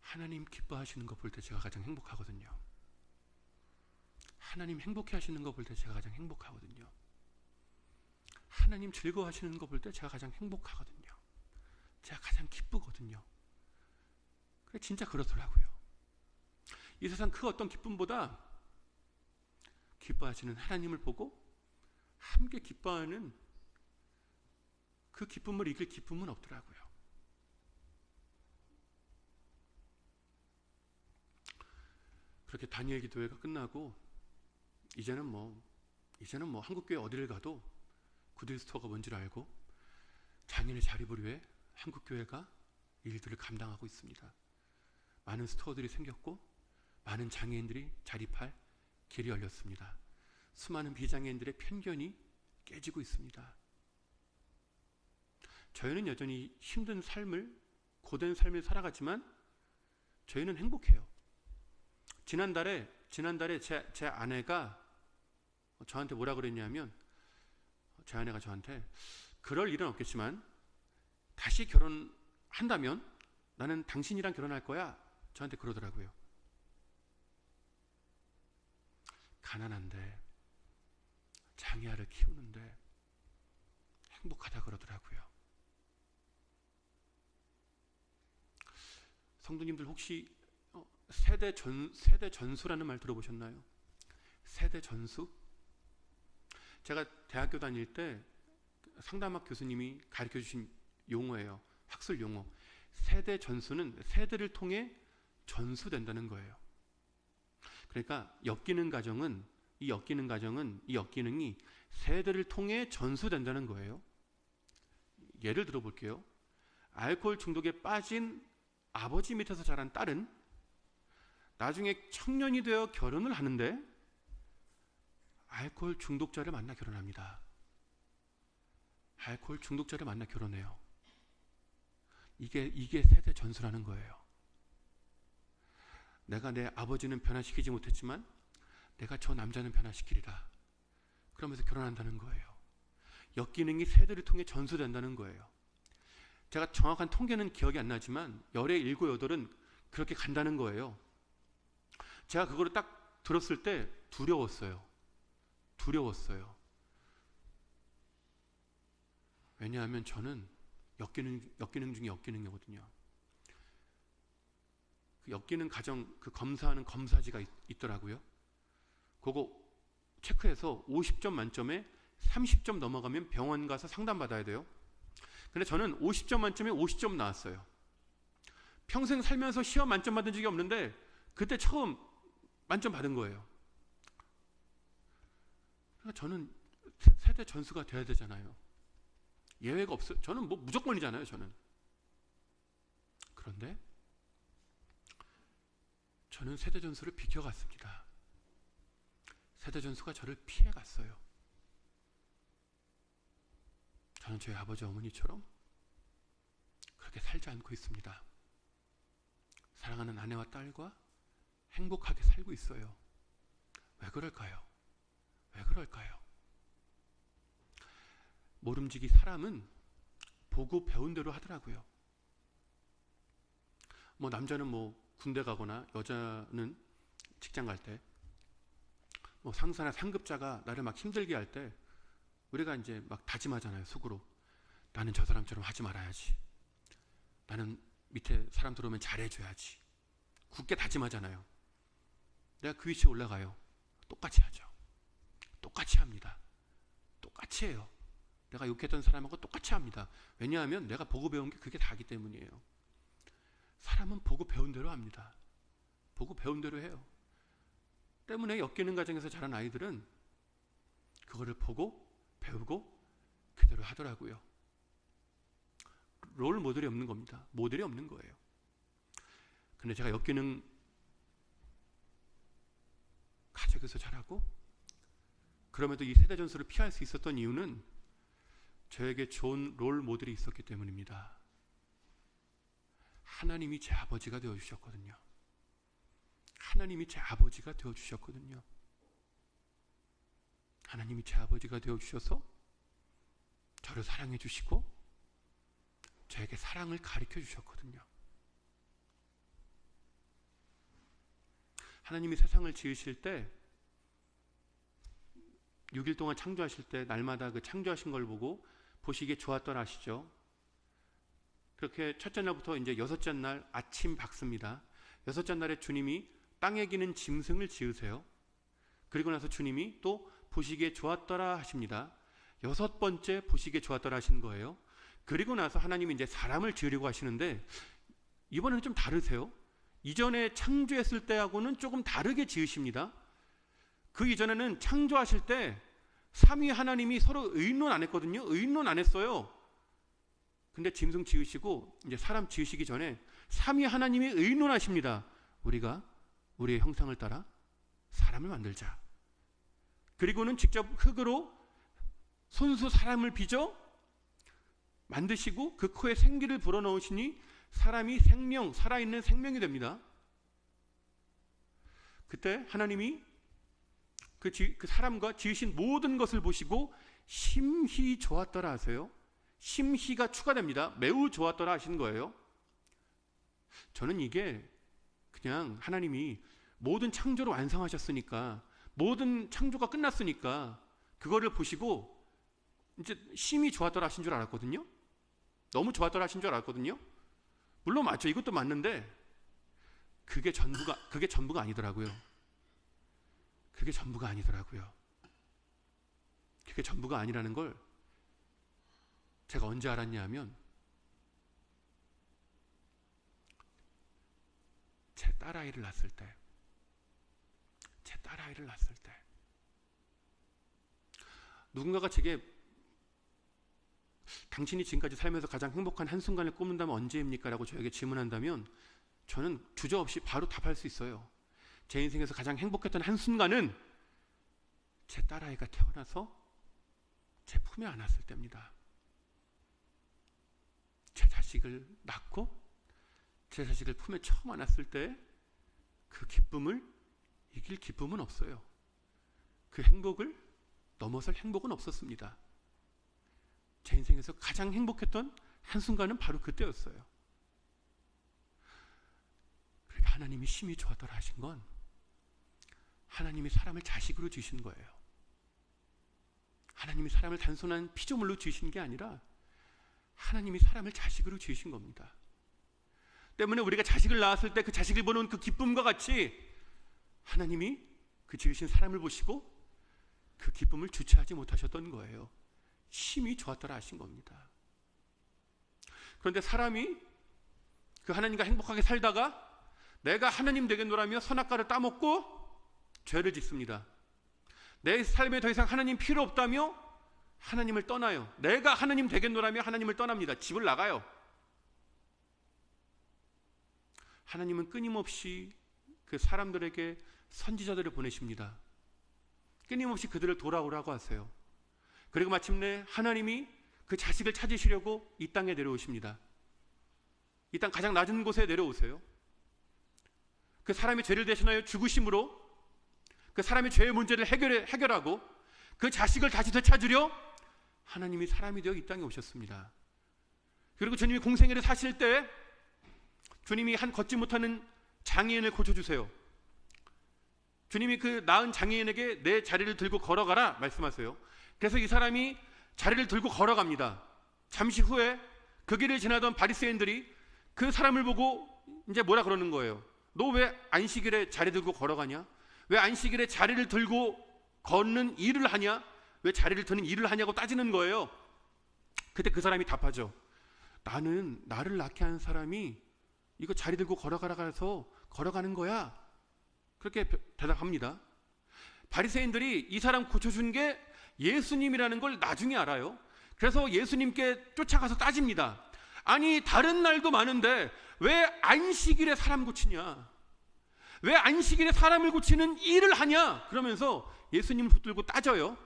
하나님 기뻐하시는 거 볼 때 제가 가장 행복하거든요. 하나님 행복해 하시는 거 볼 때 제가 가장 행복하거든요. 하나님 즐거워하시는 거 볼 때 제가 가장 행복하거든요. 제가 가장 기쁘거든요. 그래 진짜 그렇더라고요. 이 세상 그 어떤 기쁨보다 기뻐하시는 하나님을 보고 함께 기뻐하는 그 기쁨을 이길 기쁨은 없더라고요. 그렇게 다니엘 기도회가 끝나고 이제는 뭐 한국교회 어디를 가도 구딜스토어가 뭔지를 알고 장애인의 자립을 위해 한국교회가 일들을 감당하고 있습니다. 많은 스토어들이 생겼고 많은 장애인들이 자립할 길이 열렸습니다. 수많은 비장애인들의 편견이 깨지고 있습니다. 저희는 여전히 힘든 삶을, 고된 삶을 살아가지만 저희는 행복해요. 지난달에 제 아내가 저한테 뭐라 그랬냐면 제 아내가 저한테 그럴 일은 없겠지만 다시 결혼한다면 나는 당신이랑 결혼할 거야. 저한테 그러더라고요. 가난한데 장애아를 키우는데 행복하다 그러더라고요. 성도님들 혹시 세대 전수라는 말 들어보셨나요? 세대 전수? 제가 대학교 다닐 때 상담학 교수님이 가르쳐 주신 용어예요. 학술 용어. 세대 전수는 세대를 통해 전수된다는 거예요. 그러니까 이 엮이는 가정이 세대를 통해 전수된다는 거예요. 예를 들어 볼게요. 알코올 중독에 빠진 아버지 밑에서 자란 딸은 나중에 청년이 되어 결혼을 하는데 알코올 중독자를 만나 결혼합니다. 알코올 중독자를 만나 결혼해요. 이게 세대 전수라는 거예요. 내가 내 아버지는 변화시키지 못했지만 내가 저 남자는 변화시키리라. 그러면서 결혼한다는 거예요. 엮이는 게 세대를 통해 전수된다는 거예요. 제가 정확한 통계는 기억이 안 나지만 열의 7, 8은 그렇게 간다는 거예요. 제가 그거를 딱 들었을 때 두려웠어요. 두려웠어요. 왜냐하면 저는 역기능 중에 역기능이거든요. 그 역기능 가정 그 검사하는 검사지가 있더라고요. 그거 체크해서 50점 만점에 30점 넘어가면 병원 가서 상담받아야 돼요. 근데 저는 50점 만점에 50점 나왔어요. 평생 살면서 시험 만점 받은 적이 없는데 그때 처음 만점 받은 거예요. 그러니까 저는 세대 전수가 돼야 되잖아요. 예외가 없어요. 저는 뭐 무조건이잖아요, 저는. 그런데 저는 세대 전수를 비켜갔습니다. 세대 전수가 저를 피해갔어요. 저는 저희 아버지 어머니처럼 그렇게 살지 않고 있습니다. 사랑하는 아내와 딸과 행복하게 살고 있어요. 왜 그럴까요? 왜 그럴까요? 모름지기 사람은 보고 배운 대로 하더라고요. 뭐 남자는 뭐 군대 가거나 여자는 직장 갈 때 뭐 상사나 상급자가 나를 막 힘들게 할 때 우리가 이제 막 다짐하잖아요, 속으로. 나는 저 사람처럼 하지 말아야지. 나는 밑에 사람 들어오면 잘해줘야지. 굳게 다짐하잖아요. 내가 그 위치에 올라가요. 똑같이 하죠. 똑같이 합니다. 똑같이 해요. 내가 욕했던 사람하고 똑같이 합니다. 왜냐하면 내가 보고 배운 게 그게 다기 때문이에요. 사람은 보고 배운 대로 합니다. 보고 배운 대로 해요. 때문에 엮이는 가정에서 자란 아이들은 그거를 보고 배우고 그대로 하더라고요. 롤 모델이 없는 겁니다. 모델이 없는 거예요. 근데 제가 엮이는 가족에서 자라고 그럼에도 이 세대 전수를 피할 수 있었던 이유는 저에게 좋은 롤 모델이 있었기 때문입니다. 하나님이 제 아버지가 되어주셨거든요. 하나님이 제 아버지가 되어주셨거든요. 하나님이 제 아버지가 되어주셔서 저를 사랑해 주시고 저에게 사랑을 가르쳐 주셨거든요. 하나님이 세상을 지으실 때 6일 동안 창조하실 때 날마다 그 창조하신 걸 보고 보시기에 좋았더라 하시죠. 그렇게 첫째 날부터 이제 여섯째 날 아침 밝습니다. 여섯째 날에 주님이 땅에 기는 짐승을 지으세요. 그리고 나서 주님이 또 보시기에 좋았더라 하십니다. 여섯 번째 보시기에 좋았더라 하신 거예요. 그리고 나서 하나님이 이제 사람을 지으려고 하시는데 이번에는 좀 다르세요. 이전에 창조했을 때하고는 조금 다르게 지으십니다. 그 이전에는 창조하실 때 삼위 하나님이 서로 의논 안 했거든요. 의논 안 했어요. 근데 짐승 지으시고 이제 사람 지으시기 전에 삼위 하나님이 의논하십니다. 우리가 우리의 형상을 따라 사람을 만들자. 그리고는 직접 흙으로 손수 사람을 빚어 만드시고 그 코에 생기를 불어넣으시니 사람이 생명, 살아있는 생명이 됩니다. 그때 하나님이 그 사람과 지으신 모든 것을 보시고 심히 좋았더라 하세요. 심히가 추가됩니다. 매우 좋았더라 하신 거예요. 저는 이게 그냥 하나님이 모든 창조를 완성하셨으니까 모든 창조가 끝났으니까 그거를 보시고 이제 심히 좋았더라 하신 줄 알았거든요. 너무 좋았더라 하신 줄 알았거든요. 물론 맞죠. 이것도 맞는데 그게 전부가 아니더라고요. 그게 전부가 아니더라고요. 그게 전부가 아니라는 걸 제가 언제 알았냐 하면 제 딸아이를 낳았을 때 누군가가 제게 당신이 지금까지 살면서 가장 행복한 한순간을 꼽는다면 언제입니까? 라고 저에게 질문한다면 저는 주저없이 바로 답할 수 있어요. 제 인생에서 가장 행복했던 한순간은 제 딸아이가 태어나서 제 품에 안았을 때입니다. 제 자식을 낳고 제 자식을 품에 처음 안았을 때 그 기쁨을 이길 기쁨은 없어요. 그 행복을 넘어설 행복은 없었습니다. 제 인생에서 가장 행복했던 한순간은 바로 그때였어요. 그러니까 하나님이 심히 좋았더라 하신 건 하나님이 사람을 자식으로 주신 거예요. 하나님이 사람을 단순한 피조물로 지으신 게 아니라 하나님이 사람을 자식으로 지으신 겁니다. 때문에 우리가 자식을 낳았을 때 그 자식을 보는 그 기쁨과 같이 하나님이 그 지으신 사람을 보시고 그 기쁨을 주체하지 못하셨던 거예요. 심히 좋았더라 하신 겁니다. 그런데 사람이 그 하나님과 행복하게 살다가 내가 하나님 되겠노라며 선악과를 따먹고 죄를 짓습니다. 내 삶에 더 이상 하나님 필요 없다며 하나님을 떠나요. 내가 하나님 되겠노라며 하나님을 떠납니다. 집을 나가요. 하나님은 끊임없이 그 사람들에게 선지자들을 보내십니다. 끊임없이 그들을 돌아오라고 하세요. 그리고 마침내 하나님이 그 자식을 찾으시려고 이 땅에 내려오십니다. 이 땅 가장 낮은 곳에 내려오세요. 그 사람의 죄를 대신하여 죽으심으로 그 사람의 죄의 문제를 해결하고 그 자식을 다시 되찾으려 하나님이 사람이 되어 이 땅에 오셨습니다. 그리고 주님이 공생애를 사실 때 주님이 한 걷지 못하는 장애인을 고쳐주세요. 주님이 그 나은 장애인에게 내 자리를 들고 걸어가라 말씀하세요. 그래서 이 사람이 자리를 들고 걸어갑니다. 잠시 후에 그 길을 지나던 바리새인들이 그 사람을 보고 이제 뭐라 그러는 거예요. 너 왜 안식일에 자리 들고 걸어가냐? 왜 안식일에 자리를 들고 걷는 일을 하냐? 왜 자리를 드는 일을 하냐고 따지는 거예요. 그때 그 사람이 답하죠. 나는 나를 낳게 한 사람이 이거 자리 들고 걸어가라 해서 걸어가는 거야. 그렇게 대답합니다. 바리새인들이 이 사람 고쳐준 게 예수님이라는 걸 나중에 알아요. 그래서 예수님께 쫓아가서 따집니다. 아니 다른 날도 많은데 왜 안식일에 사람 고치냐? 왜 안식일에 사람을 고치는 일을 하냐? 그러면서 예수님을 붙들고 따져요.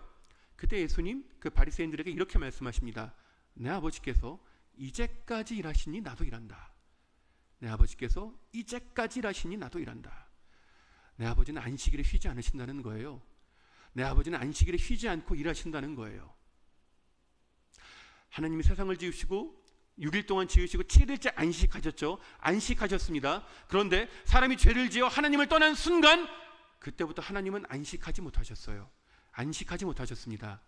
그때 예수님 그 바리새인들에게 이렇게 말씀하십니다. 내 아버지께서 이제까지 일하시니 나도 일한다. 내 아버지께서 이제까지 일하시니 나도 일한다. 내 아버지는 안식일에 쉬지 않으신다는 거예요. 내 아버지는 안식일에 쉬지 않고 일하신다는 거예요. 하나님이 세상을 지으시고 6일 동안 지으시고 7일째 안식하셨죠. 안식하셨습니다. 그런데 사람이 죄를 지어 하나님을 떠난 순간 그때부터 하나님은 안식하지 못하셨어요. 안식하지 못하셨습니다.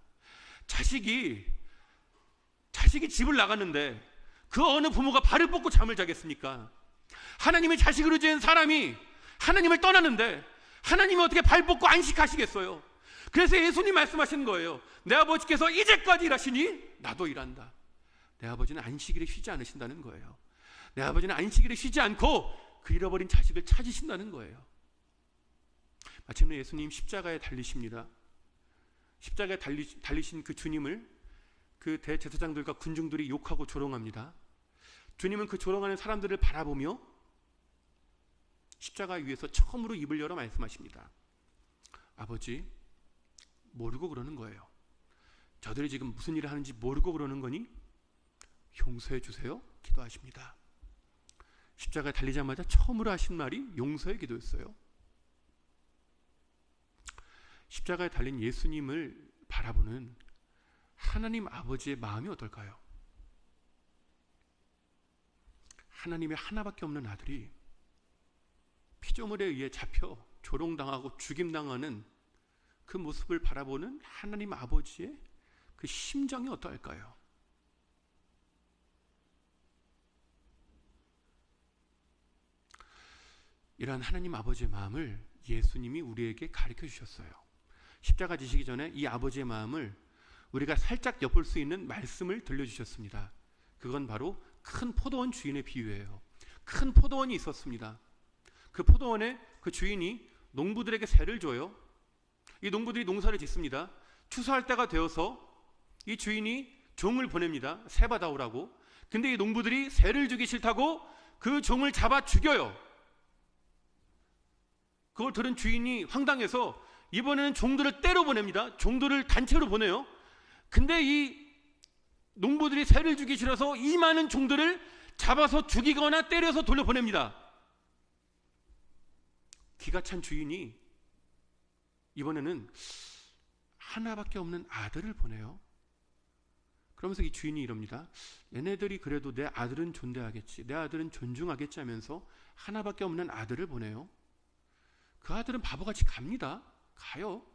자식이 집을 나갔는데 그 어느 부모가 발을 뻗고 잠을 자겠습니까? 하나님의 자식으로 지은 사람이 하나님을 떠나는데 하나님이 어떻게 발 뻗고 안식하시겠어요? 그래서 예수님 말씀하시는 거예요. 내 아버지께서 이제까지 일하시니 나도 일한다. 내 아버지는 안식일에 쉬지 않으신다는 거예요. 내 아버지는 안식일에 쉬지 않고 그 잃어버린 자식을 찾으신다는 거예요. 마침내 예수님 십자가에 달리십니다. 십자가에 달리신 그 주님을 그 대제사장들과 군중들이 욕하고 조롱합니다. 주님은 그 조롱하는 사람들을 바라보며 십자가 위에서 처음으로 입을 열어 말씀하십니다. 아버지, 모르고 그러는 거예요. 저들이 지금 무슨 일을 하는지 모르고 그러는 거니 용서해 주세요. 기도하십니다. 십자가에 달리자마자 처음으로 하신 말이 용서의 기도였어요. 십자가에 달린 예수님을 바라보는 하나님 아버지의 마음이 어떨까요? 하나님의 하나밖에 없는 아들이 피조물에 의해 잡혀 조롱당하고 죽임당하는 그 모습을 바라보는 하나님 아버지의 그 심정이 어떨까요? 이러한 하나님 아버지의 마음을 예수님이 우리에게 가르쳐 주셨어요. 십자가 지시기 전에 이 아버지의 마음을 우리가 살짝 엿볼 수 있는 말씀을 들려주셨습니다. 그건 바로 큰 포도원 주인의 비유예요. 큰 포도원이 있었습니다. 그 포도원에 그 주인이 농부들에게 세를 줘요. 이 농부들이 농사를 짓습니다. 추수할 때가 되어서 이 주인이 종을 보냅니다. 세 받아오라고. 근데 이 농부들이 세를 주기 싫다고 그 종을 잡아 죽여요. 그걸 들은 주인이 황당해서 이번에는 종들을 때려 보냅니다. 종들을 단체로 보내요. 근데 이 농부들이 세를 주기 싫어서 이 많은 종들을 잡아서 죽이거나 때려서 돌려보냅니다. 기가 찬 주인이 이번에는 하나밖에 없는 아들을 보내요. 그러면서 이 주인이 이럽니다. 얘네들이 그래도 내 아들은 존대하겠지, 내 아들은 존중하겠지 하면서 하나밖에 없는 아들을 보내요. 그 아들은 바보같이 갑니다. 가요.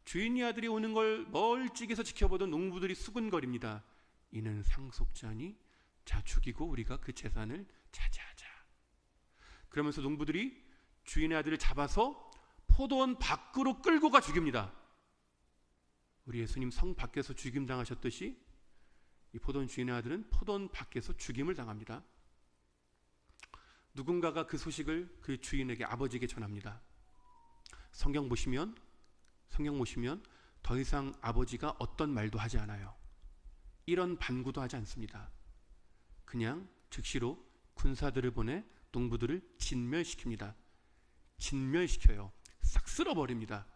주인의 아들이 오는 걸 멀찍이서 지켜보던 농부들이 수군거립니다. 이는 상속자니 자 죽이고 우리가 그 재산을 차지하자. 그러면서 농부들이 주인의 아들을 잡아서 포도원 밖으로 끌고 가 죽입니다. 우리 예수님 성 밖에서 죽임 당하셨듯이 이 포도원 주인의 아들은 포도원 밖에서 죽임을 당합니다. 누군가가 그 소식을 그 주인에게, 아버지에게 전합니다. 성경 보시면 더 이상 아버지가 어떤 말도 하지 않아요. 이런 반구도 하지 않습니다. 그냥 즉시로 군사들을 보내 농부들을 진멸시킵니다. 진멸시켜요. 싹 쓸어버립니다.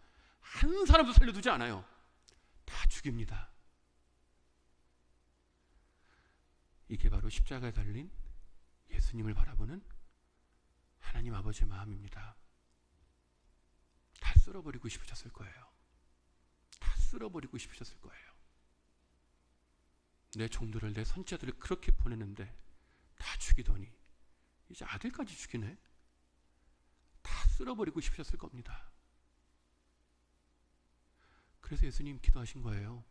한 사람도 살려두지 않아요. 다 죽입니다. 이게 바로 십자가에 달린 예수님을 바라보는 하나님 아버지의 마음입니다. 다 쓸어버리고 싶으셨을 거예요. 다 쓸어버리고 싶으셨을 거예요. 내 종들을, 내 선자들을 그렇게 보내는데 다 죽이더니 이제 아들까지 죽이네. 다 쓸어버리고 싶으셨을 겁니다. 그래서 예수님 기도하신 거예요.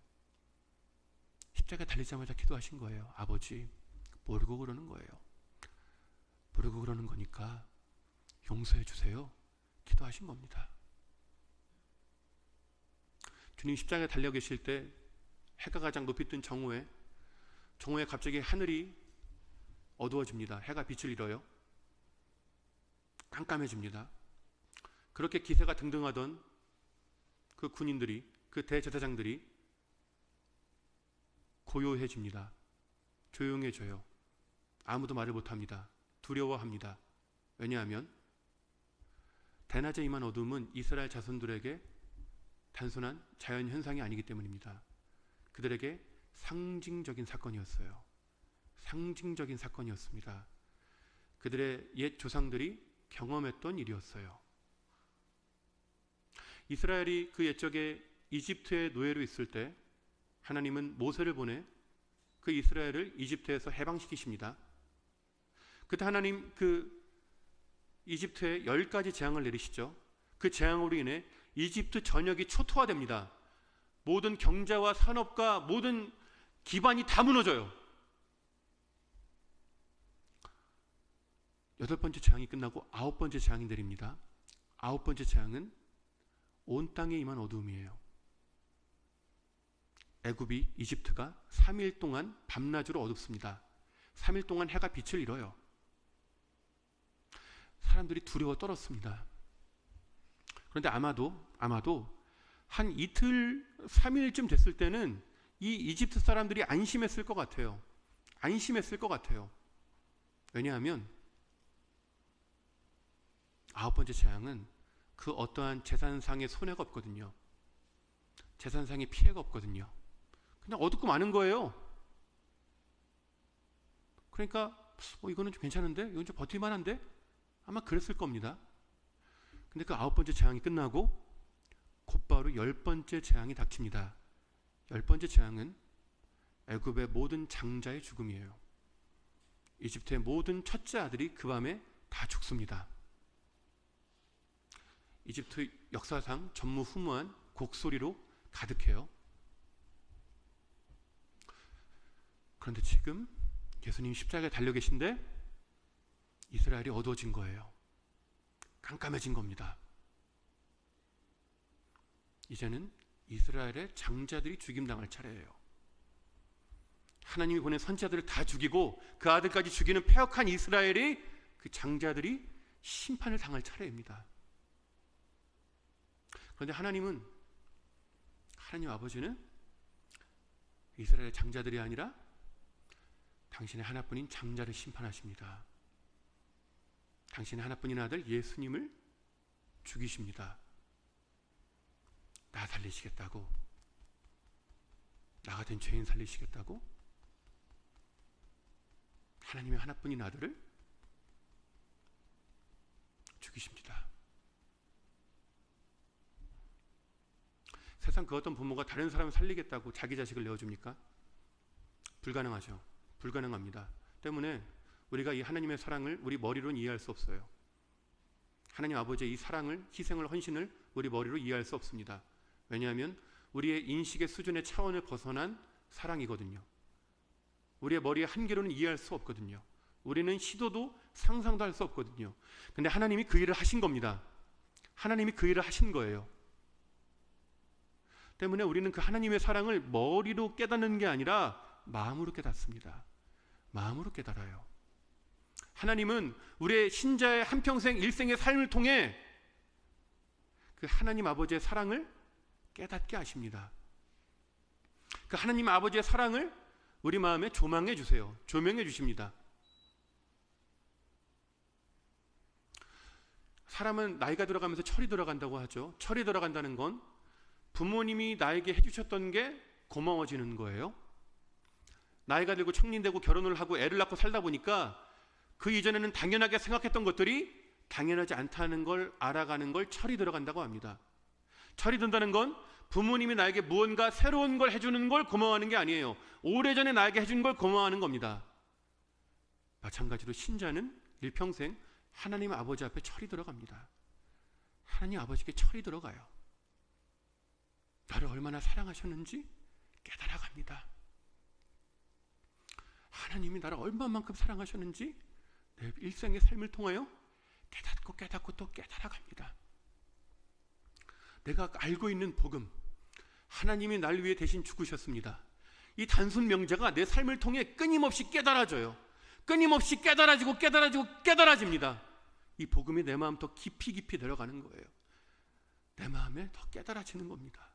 십자가에 달리자마자 기도하신 거예요. 아버지, 모르고 그러는 거예요. 모르고 그러는 거니까 용서해 주세요. 기도하신 겁니다. 주님 십자가에 달려 계실 때 해가 가장 높이 뜬 정오에 갑자기 하늘이 어두워집니다. 해가 빛을 잃어요. 깜깜해집니다. 그렇게 기세가 등등하던 그 군인들이, 그 대제사장들이 고요해집니다. 조용해져요. 아무도 말을 못합니다. 두려워합니다. 왜냐하면 대낮에 임한 어둠은 이스라엘 자손들에게 단순한 자연현상이 아니기 때문입니다. 그들에게 상징적인 사건이었어요. 상징적인 사건이었습니다. 그들의 옛 조상들이 경험했던 일이었어요. 이스라엘이 그 옛적에 이집트의 노예로 있을 때 하나님은 모세를 보내 그 이스라엘을 이집트에서 해방시키십니다. 그때 하나님 그 이집트에 10가지 재앙을 내리시죠. 그 재앙으로 인해 이집트 전역이 초토화됩니다. 모든 경제와 산업과 모든 기반이 다 무너져요. 8번째 재앙이 끝나고 9번째 재앙이 내립니다. 9번째 재앙은 온 땅에 임한 어두움이에요. 애굽이, 이집트가 3일 동안 밤낮으로 어둡습니다. 3일 동안 해가 빛을 잃어요. 사람들이 두려워 떨었습니다. 그런데 아마도 한 이틀, 3일쯤 됐을 때는 이 이집트 사람들이 안심했을 것 같아요. 안심했을 것 같아요. 왜냐하면 9번째 재앙은 그 어떠한 재산상의 손해가 없거든요. 재산상의 피해가 없거든요. 그냥 어둡고 많은 거예요. 그러니까 이거는 좀 괜찮은데? 이건 좀 버틸만한데? 아마 그랬을 겁니다. 근데 그 9번째 재앙이 끝나고 곧바로 10번째 재앙이 닥칩니다. 10번째 재앙은 애굽의 모든 장자의 죽음이에요. 이집트의 모든 첫째 아들이 그 밤에 다 죽습니다. 이집트 역사상 전무후무한 곡소리로 가득해요. 그런데 지금 예수님 십자가에 달려 계신데 이스라엘이 어두워진 거예요. 깜깜해진 겁니다. 이제는 이스라엘의 장자들이 죽임당할 차례예요. 하나님이 보낸 선지자들을 다 죽이고 그 아들까지 죽이는 패역한 이스라엘이, 그 장자들이 심판을 당할 차례입니다. 그런데 하나님 아버지는 이스라엘의 장자들이 아니라 당신의 하나뿐인 장자를 심판하십니다. 당신의 하나뿐인 아들 예수님을 죽이십니다. 나 살리시겠다고? 나 같은 죄인 살리시겠다고? 하나님의 하나뿐인 아들을 죽이십니다. 세상 그 어떤 부모가 다른 사람을 살리겠다고 자기 자식을 내어줍니까? 불가능하죠. 불가능합니다. 때문에 우리가 이 하나님의 사랑을 우리 머리로는 이해할 수 없어요. 하나님 아버지의 이 사랑을, 희생을, 헌신을 우리 머리로 이해할 수 없습니다. 왜냐하면 우리의 인식의 수준의 차원을 벗어난 사랑이거든요. 우리의 머리의 한계로는 이해할 수 없거든요. 우리는 시도도 상상도 할 수 없거든요. 근데 하나님이 그 일을 하신 겁니다. 하나님이 그 일을 하신 거예요. 때문에 우리는 그 하나님의 사랑을 머리로 깨닫는 게 아니라 마음으로 깨닫습니다. 마음으로 깨달아요. 하나님은 우리의 신자의 한평생 일생의 삶을 통해 그 하나님 아버지의 사랑을 깨닫게 하십니다. 그 하나님 아버지의 사랑을 우리 마음에 조망해 주세요. 조명해 주십니다. 사람은 나이가 들어가면서 철이 들어간다고 하죠. 철이 들어간다는 건 부모님이 나에게 해주셨던 게 고마워지는 거예요. 나이가 들고 청년되고 결혼을 하고 애를 낳고 살다 보니까 그 이전에는 당연하게 생각했던 것들이 당연하지 않다는 걸 알아가는 걸 철이 들어간다고 합니다. 철이 든다는 건 부모님이 나에게 무언가 새로운 걸 해주는 걸 고마워하는 게 아니에요. 오래전에 나에게 해준 걸 고마워하는 겁니다. 마찬가지로 신자는 일평생 하나님 아버지 앞에 철이 들어갑니다. 하나님 아버지께 철이 들어가요. 나를 얼마나 사랑하셨는지 깨달아갑니다. 하나님이 나를 얼마만큼 사랑하셨는지 내 일생의 삶을 통하여 깨닫고 또 깨달아갑니다. 내가 알고 있는 복음, 하나님이 날 위해 대신 죽으셨습니다. 이 단순 명제가 내 삶을 통해 끊임없이 깨달아져요. 끊임없이 깨달아집니다. 이 복음이 내 마음 더 깊이 들어가는 거예요. 내 마음에 더 깨달아지는 겁니다.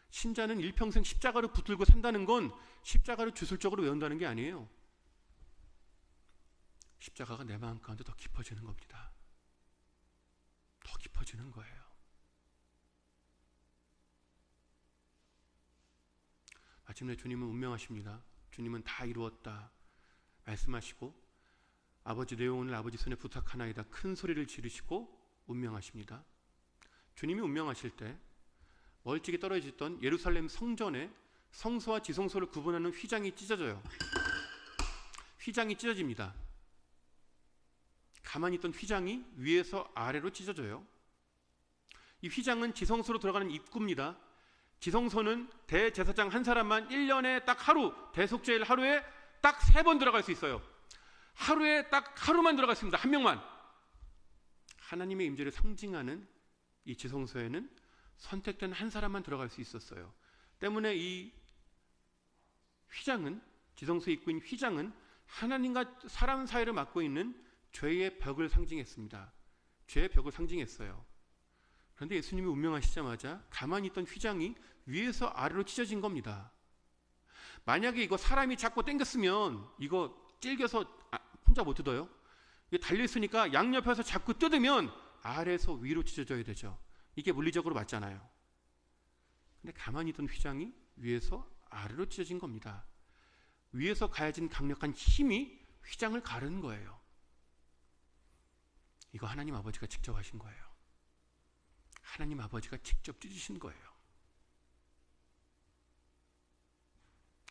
신자는 일평생 십자가로 붙들고 산다는 건 십자가를 주술적으로 외운다는 게 아니에요. 십자가가 내 마음 가운데 더 깊어지는 겁니다. 더 깊어지는 거예요. 마침내 주님은 운명하십니다. 주님은 다 이루었다 말씀하시고 아버지 내 영혼을 아버지 손에 부탁하나이다 큰 소리를 지르시고 운명하십니다. 주님이 운명하실 때 멀찍이 떨어져 있던 예루살렘 성전에 성소와 지성소를 구분하는 휘장이 찢어져요. 휘장이 찢어집니다. 가만히 있던 휘장이 위에서 아래로 찢어져요. 이 휘장은 지성소로 들어가는 입구입니다. 지성소는 대제사장 한 사람만 1년에 딱 하루, 대속죄일 하루에 딱 3번 들어갈 수 있어요. 하루에 딱 하루만 들어갈 수 있습니다. 한 명만. 하나님의 임재를 상징하는 이 지성소에는 선택된 한 사람만 들어갈 수 있었어요. 때문에 이 휘장은, 지성소 입구인 휘장은 하나님과 사람 사이를 막고 있는 죄의 벽을 상징했습니다. 죄의 벽을 상징했어요. 그런데 예수님이 운명하시자마자 가만히 있던 휘장이 위에서 아래로 찢어진 겁니다. 만약에 이거 사람이 잡고 당겼으면 이거 찔겨서 혼자 못 뜯어요. 이게 달려있으니까 양옆에서 잡고 뜯으면 아래에서 위로 찢어져야 되죠. 이게 물리적으로 맞잖아요. 근데 가만히 있던 휘장이 위에서 아래로 찢어진 겁니다. 위에서 가해진 강력한 힘이 휘장을 가르는 거예요. 이거 하나님 아버지가 직접 하신 거예요. 하나님 아버지가 직접 찢으신 거예요.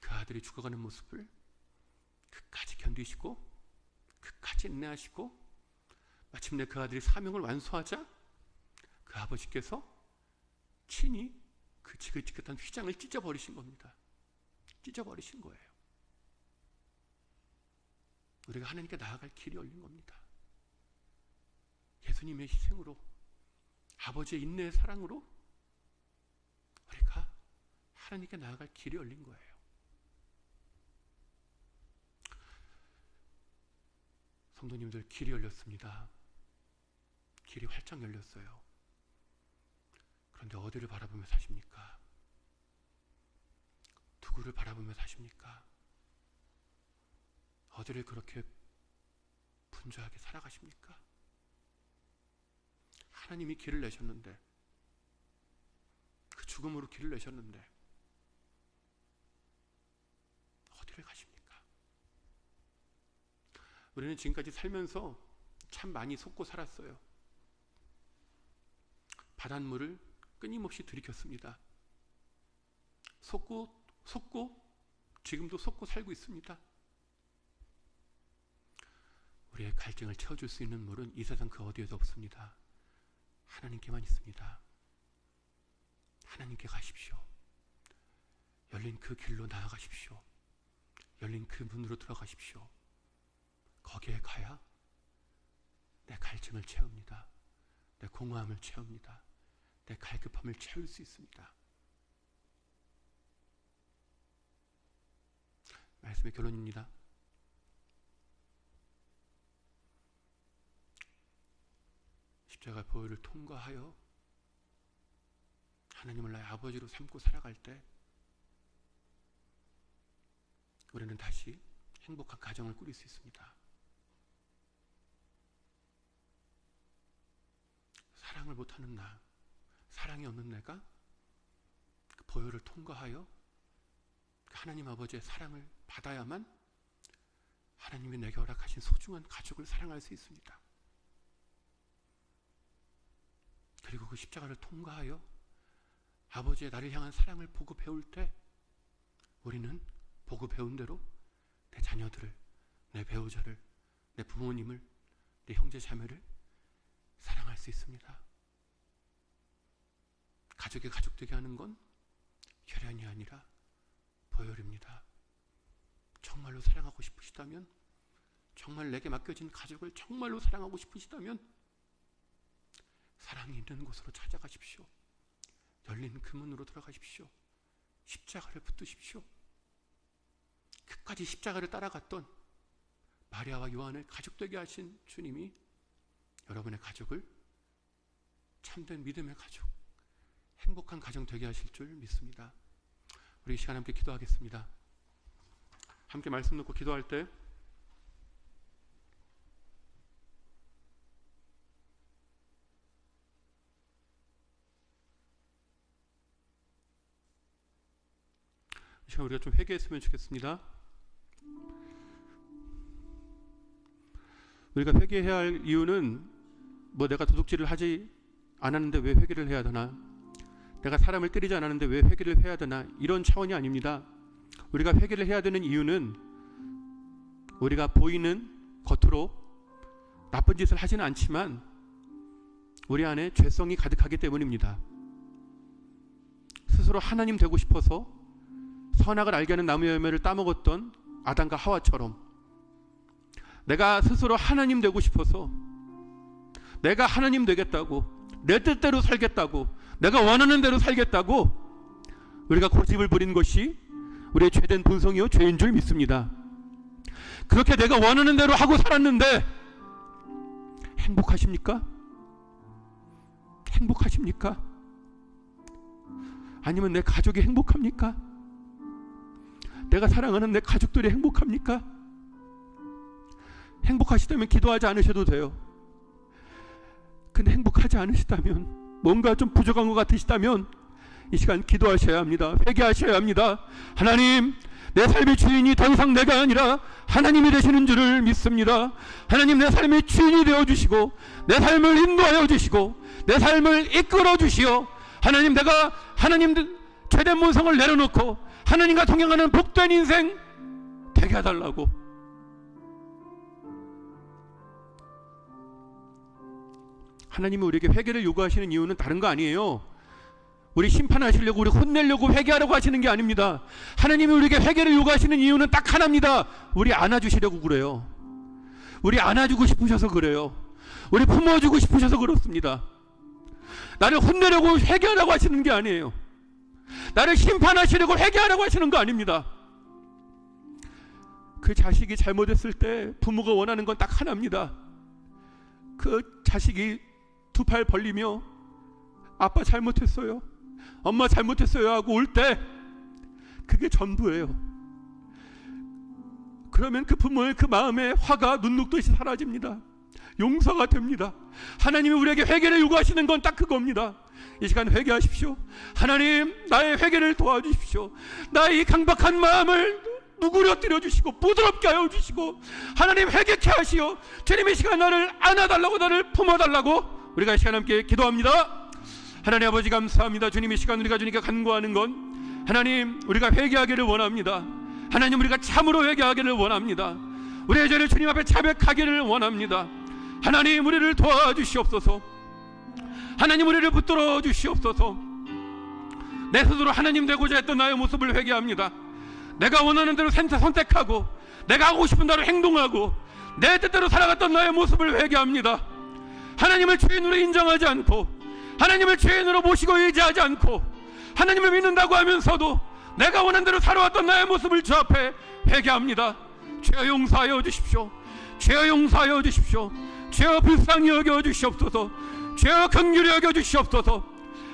그 아들이 죽어가는 모습을 끝까지 견디시고 끝까지 인내하시고 마침내 그 아들이 사명을 완수하자 그 아버지께서 친히 그 지긋지긋한 휘장을 찢어버리신 겁니다. 찢어버리신 거예요. 우리가 하나님께 나아갈 길이 열린 겁니다. 예수님의 희생으로 아버지의 인내의 사랑으로 우리가 하나님께 나아갈 길이 열린 거예요. 성도님들 길이 열렸습니다. 길이 활짝 열렸어요. 그런데 어디를 바라보며 사십니까? 누구를 바라보며 사십니까? 어디를 그렇게 분주하게 살아가십니까? 하나님이 길을 내셨는데, 그 죽음으로 길을 내셨는데 어디를 가십니까? 우리는 지금까지 살면서 참 많이 속고 살았어요. 바닷물을 끊임없이 들이켰습니다. 속고 지금도 속고 살고 있습니다. 우리의 갈증을 채워줄 수 있는 물은 이 세상 그 어디에도 없습니다. 하나님께만 있습니다. 하나님께 가십시오. 열린 그 길로 나아가십시오. 열린 그 문으로 들어가십시오. 거기에 가야 내 갈증을 채웁니다. 내 공허함을 채웁니다. 내 갈급함을 채울 수 있습니다. 말씀의 결론입니다. 십자가 보혈을 통과하여 하나님을 나의 아버지로 삼고 살아갈 때 우리는 다시 행복한 가정을 꾸릴 수 있습니다. 사랑을 못하는 나, 사랑이 없는 내가 그 보혈을 통과하여 하나님 아버지의 사랑을 받아야만 하나님이 내게 허락하신 소중한 가족을 사랑할 수 있습니다. 그리고 그 십자가를 통과하여 아버지의 나를 향한 사랑을 보고 배울 때 우리는 보고 배운 대로 내 자녀들을, 내 배우자를, 내 부모님을, 내 형제 자매를 사랑할 수 있습니다. 가족이 가족되게 하는 건 혈연이 아니라 보혈입니다. 정말로 사랑하고 싶으시다면, 정말 내게 맡겨진 가족을 정말로 사랑하고 싶으시다면 사랑이 있는 곳으로 찾아가십시오. 열린 그 문으로 들어가십시오. 십자가를 붙드십시오. 끝까지 십자가를 따라갔던 마리아와 요한을 가족되게 하신 주님이 여러분의 가족을 참된 믿음의 가족, 행복한 가정 되게 하실 줄 믿습니다. 우리 이 시간 함께 기도하겠습니다. 함께 말씀 놓고 기도할 때 이 시간 우리가 좀 회개했으면 좋겠습니다. 우리가 회개해야 할 이유는 내가 도둑질을 하지 않았는데 왜 회개를 해야 되나, 내가 사람을 때리지 않았는데 왜 회개를 해야 되나, 이런 차원이 아닙니다. 우리가 회개를 해야 되는 이유는 우리가 보이는 겉으로 나쁜 짓을 하지는 않지만 우리 안에 죄성이 가득하기 때문입니다. 스스로 하나님 되고 싶어서 선악을 알게 하는 나무의 열매를 따먹었던 아담과 하와처럼 내가 스스로 하나님 되고 싶어서 내가 하나님 되겠다고, 내 뜻대로 살겠다고, 내가 원하는 대로 살겠다고 우리가 고집을 부린 것이 우리의 죄된 본성이요 죄인 줄 믿습니다. 그렇게 내가 원하는 대로 하고 살았는데 행복하십니까? 행복하십니까? 아니면 내 가족이 행복합니까? 내가 사랑하는 내 가족들이 행복합니까? 행복하시다면 기도하지 않으셔도 돼요. 근데 행복하지 않으시다면, 뭔가 좀 부족한 것 같으시다면 이 시간 기도하셔야 합니다. 회개하셔야 합니다. 하나님, 내 삶의 주인이 더 이상 내가 아니라 하나님이 되시는 줄을 믿습니다. 하나님, 내 삶의 주인이 되어주시고 내 삶을 인도하여 주시고 내 삶을 이끌어 주시어 하나님, 내가 하나님 죄된 본성을 내려놓고 하나님과 동행하는 복된 인생 되게 해달라고. 하나님이 우리에게 회개를 요구하시는 이유는 다른 거 아니에요. 우리 심판하시려고, 우리 혼내려고 회개하라고 하시는 게 아닙니다. 하나님이 우리에게 회개를 요구하시는 이유는 딱 하나입니다. 우리 안아주시려고 그래요. 우리 안아주고 싶으셔서 그래요. 우리 품어주고 싶으셔서 그렇습니다. 나를 혼내려고 회개하라고 하시는 게 아니에요. 나를 심판하시려고 회개하라고 하시는 거 아닙니다. 그 자식이 잘못했을 때 부모가 원하는 건 딱 하나입니다. 그 자식이 두 팔 벌리며 아빠 잘못했어요, 엄마 잘못했어요 하고 올 때 그게 전부예요. 그러면 그 부모의 그 마음의 화가 눈 녹듯이 사라집니다. 용서가 됩니다. 하나님이 우리에게 회개를 요구하시는 건 딱 그겁니다. 이 시간 회개하십시오. 하나님, 나의 회개를 도와주십시오. 나의 이 강박한 마음을 누그러뜨려 주시고 부드럽게 하여 주시고 하나님 회개케 하시어 주님의 시간 나를 안아달라고, 나를 품어달라고 우리가 이 시간 함께 기도합니다. 하나님 아버지 감사합니다. 주님의 시간 우리가 주님께 간구하는 건 하나님, 우리가 회개하기를 원합니다. 하나님, 우리가 참으로 회개하기를 원합니다. 우리의 죄를 주님 앞에 자백하기를 원합니다. 하나님, 우리를 도와주시옵소서. 하나님, 우리를 붙들어 주시옵소서. 내 스스로 하나님 되고자 했던 나의 모습을 회개합니다. 내가 원하는 대로 선택하고 내가 하고 싶은 대로 행동하고 내 뜻대로 살아갔던 나의 모습을 회개합니다. 하나님을 주인으로 인정하지 않고 하나님을 주인으로 모시고 의지하지 않고 하나님을 믿는다고 하면서도 내가 원하는 대로 살아왔던 나의 모습을 주 앞에 회개합니다. 죄여 용서하여 주십시오. 죄여 용서하여 주십시오. 죄여 불쌍히 여겨 주시옵소서. 죄여 긍휼히 여겨 주시옵소서.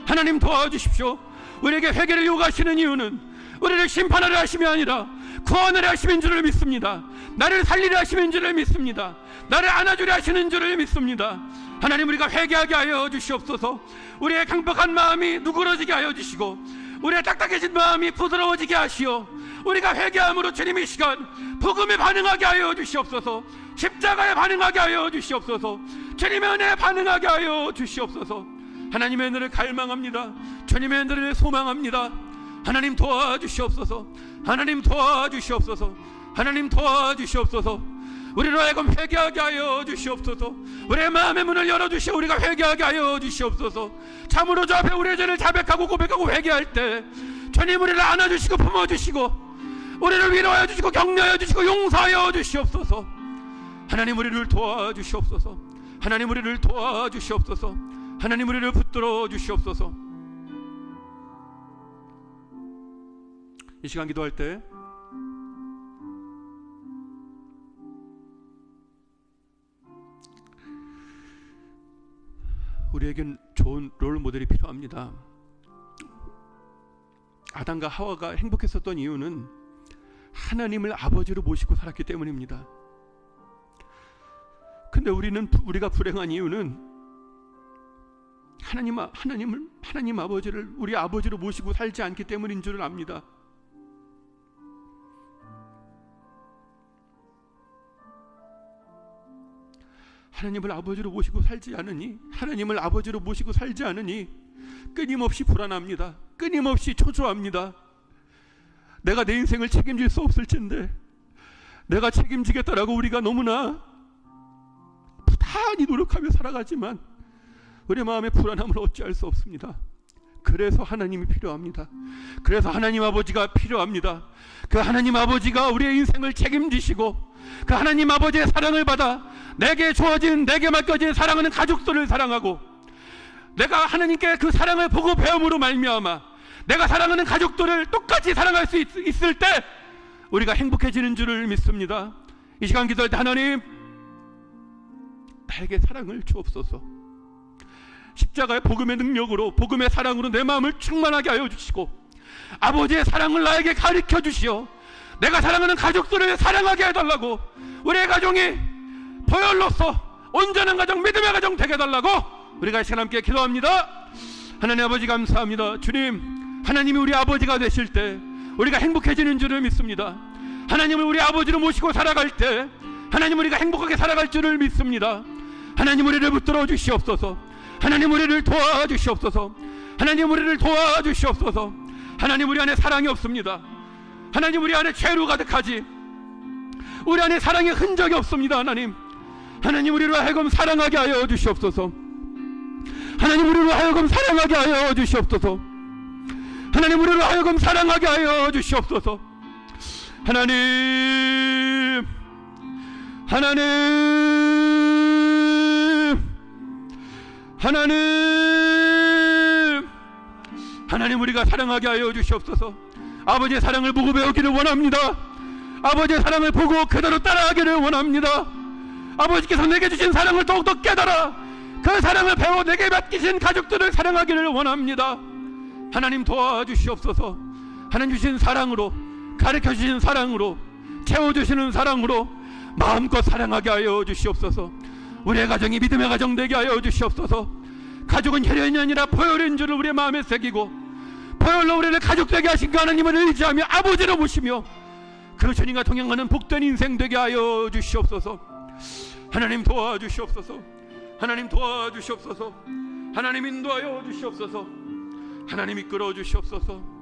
하나님 도와주십시오. 우리에게 회개를 요구하시는 이유는 우리를 심판하려 하심이 아니라 구원하려 하심인 줄을 믿습니다. 나를 살리려 하심인 줄을 믿습니다. 나를 안아주려 하시는 줄을 믿습니다. 하나님, 우리가 회개하게 하여 주시옵소서. 우리의 강박한 마음이 누그러지게 하여 주시고 우리의 딱딱해진 마음이 부드러워지게 하시어 우리가 회개함으로 주님 이 시간 복음에 반응하게 하여 주시옵소서. 십자가에 반응하게 하여 주시옵소서. 주님의 은혜에 반응하게 하여 주시옵소서. 하나님의 은혜를 갈망합니다. 주님의 은혜를 소망합니다. 하나님 도와주시옵소서. 하나님 도와주시옵소서. 하나님 도와주시옵소서. 우리로 하여금 회개하게 하여 주시옵소서. 우리의 마음의 문을 열어주시어 우리가 회개하게 하여 주시옵소서. 참으로 주 앞에 우리의 죄를 자백하고 고백하고 회개할 때 주님 우리를 안아주시고 품어주시고 우리를 위로하여 주시고 격려하여 주시고 용서하여 주시옵소서. 하나님, 우리를 도와주시옵소서. 하나님, 우리를 도와주시옵소서. 하나님, 우리를 붙들어 주시옵소서. 이 시간 기도할 때 우리에겐 좋은 롤 모델이 필요합니다. 아담과 하와가 행복했었던 이유는 하나님을 아버지로 모시고 살았기 때문입니다. 근데 우리가 불행한 이유는 하나님 아버지를 우리 아버지로 모시고 살지 않기 때문인 줄을 압니다. 하나님을 아버지로 모시고 살지 않으니, 하나님을 아버지로 모시고 살지 않으니 끊임없이 불안합니다. 끊임없이 초조합니다. 내가 내 인생을 책임질 수 없을진데 내가 책임지겠다라고 우리가 너무나 부단히 노력하며 살아가지만 우리 마음의 불안함을 어찌할 수 없습니다. 그래서 하나님이 필요합니다. 그래서 하나님 아버지가 필요합니다. 그 하나님 아버지가 우리의 인생을 책임지시고 그 하나님 아버지의 사랑을 받아 내게 맡겨진 사랑하는 가족들을 사랑하고 내가 하나님께 그 사랑을 보고 배움으로 말미암아 내가 사랑하는 가족들을 똑같이 사랑할 수 있을 때 우리가 행복해지는 줄을 믿습니다. 이 시간 기도할 때 하나님, 나에게 사랑을 주옵소서. 십자가의 복음의 능력으로, 복음의 사랑으로 내 마음을 충만하게 하여 주시고 아버지의 사랑을 나에게 가르쳐 주시어 내가 사랑하는 가족들을 사랑하게 해달라고, 우리의 가정이 보혈로서 온전한 가정, 믿음의 가정 되게 해달라고 우리가 이 시간 함께 기도합니다. 하나님 아버지 감사합니다. 주님, 하나님이 우리 아버지가 되실 때 우리가 행복해지는 줄을 믿습니다. 하나님을 우리 아버지로 모시고 살아갈 때 하나님 우리가 행복하게 살아갈 줄을 믿습니다. 하나님, 우리를 붙들어 주시옵소서. 하나님, 우리를 도와주시옵소서. 하나님, 우리를 도와주시옵소서. 하나님, 우리 안에 사랑이 없습니다. 하나님, 우리 안에 죄로 가득하지, 우리 안에 사랑의 흔적이 없습니다. 하나님, 우리로 하여금 사랑하게 하여 주시옵소서. 하나님, 우리로 하여금 사랑하게 하여 주시옵소서. 하나님, 우리로 하여금 사랑하게 하여 주시옵소서. 하나님, 우리가 사랑하게 하여 주시옵소서. 아버지의 사랑을 보고 배우기를 원합니다. 아버지의 사랑을 보고 그대로 따라가기를 원합니다. 아버지께서 내게 주신 사랑을 더욱더 깨달아 그 사랑을 배워 내게 맡기신 가족들을 사랑하기를 원합니다. 하나님 도와주시옵소서. 하나님 주신 사랑으로, 가르쳐주신 사랑으로, 채워주시는 사랑으로 마음껏 사랑하게 하여 주시옵소서. 우리의 가정이 믿음의 가정 되게 하여 주시옵소서. 가족은 혈연이 아니라 보혈인 줄을 우리의 마음에 새기고 보혈로 우리를 가족 되게 하신 그 하나님을 의지하며 아버지로 모시며 그 주님과 동행하는 복된 인생 되게 하여 주시옵소서. 하나님 도와주시옵소서. 하나님 도와주시옵소서. 하나님 인도하여 주시옵소서. 하나님 이끌어 주시옵소서.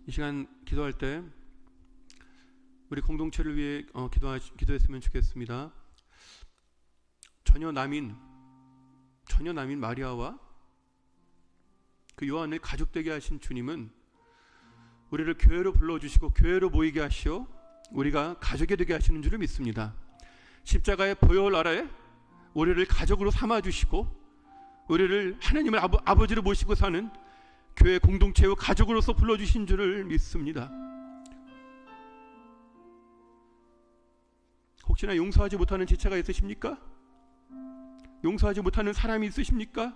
이 시간 기도할 때 우리 공동체를 위해 기도했으면 좋겠습니다. 처녀 남인 마리아와 그 요한을 가족되게 하신 주님은 우리를 교회로 불러주시고 교회로 모이게 하시어 우리가 가족이 되게 하시는 줄을 믿습니다. 십자가의 보혈 아래에 우리를 가족으로 삼아주시고 우리를 하나님을 아버지로 모시고 사는 교회 공동체의 가족으로서 불러주신 줄을 믿습니다. 혹시나 용서하지 못하는 지체가 있으십니까? 용서하지 못하는 사람이 있으십니까?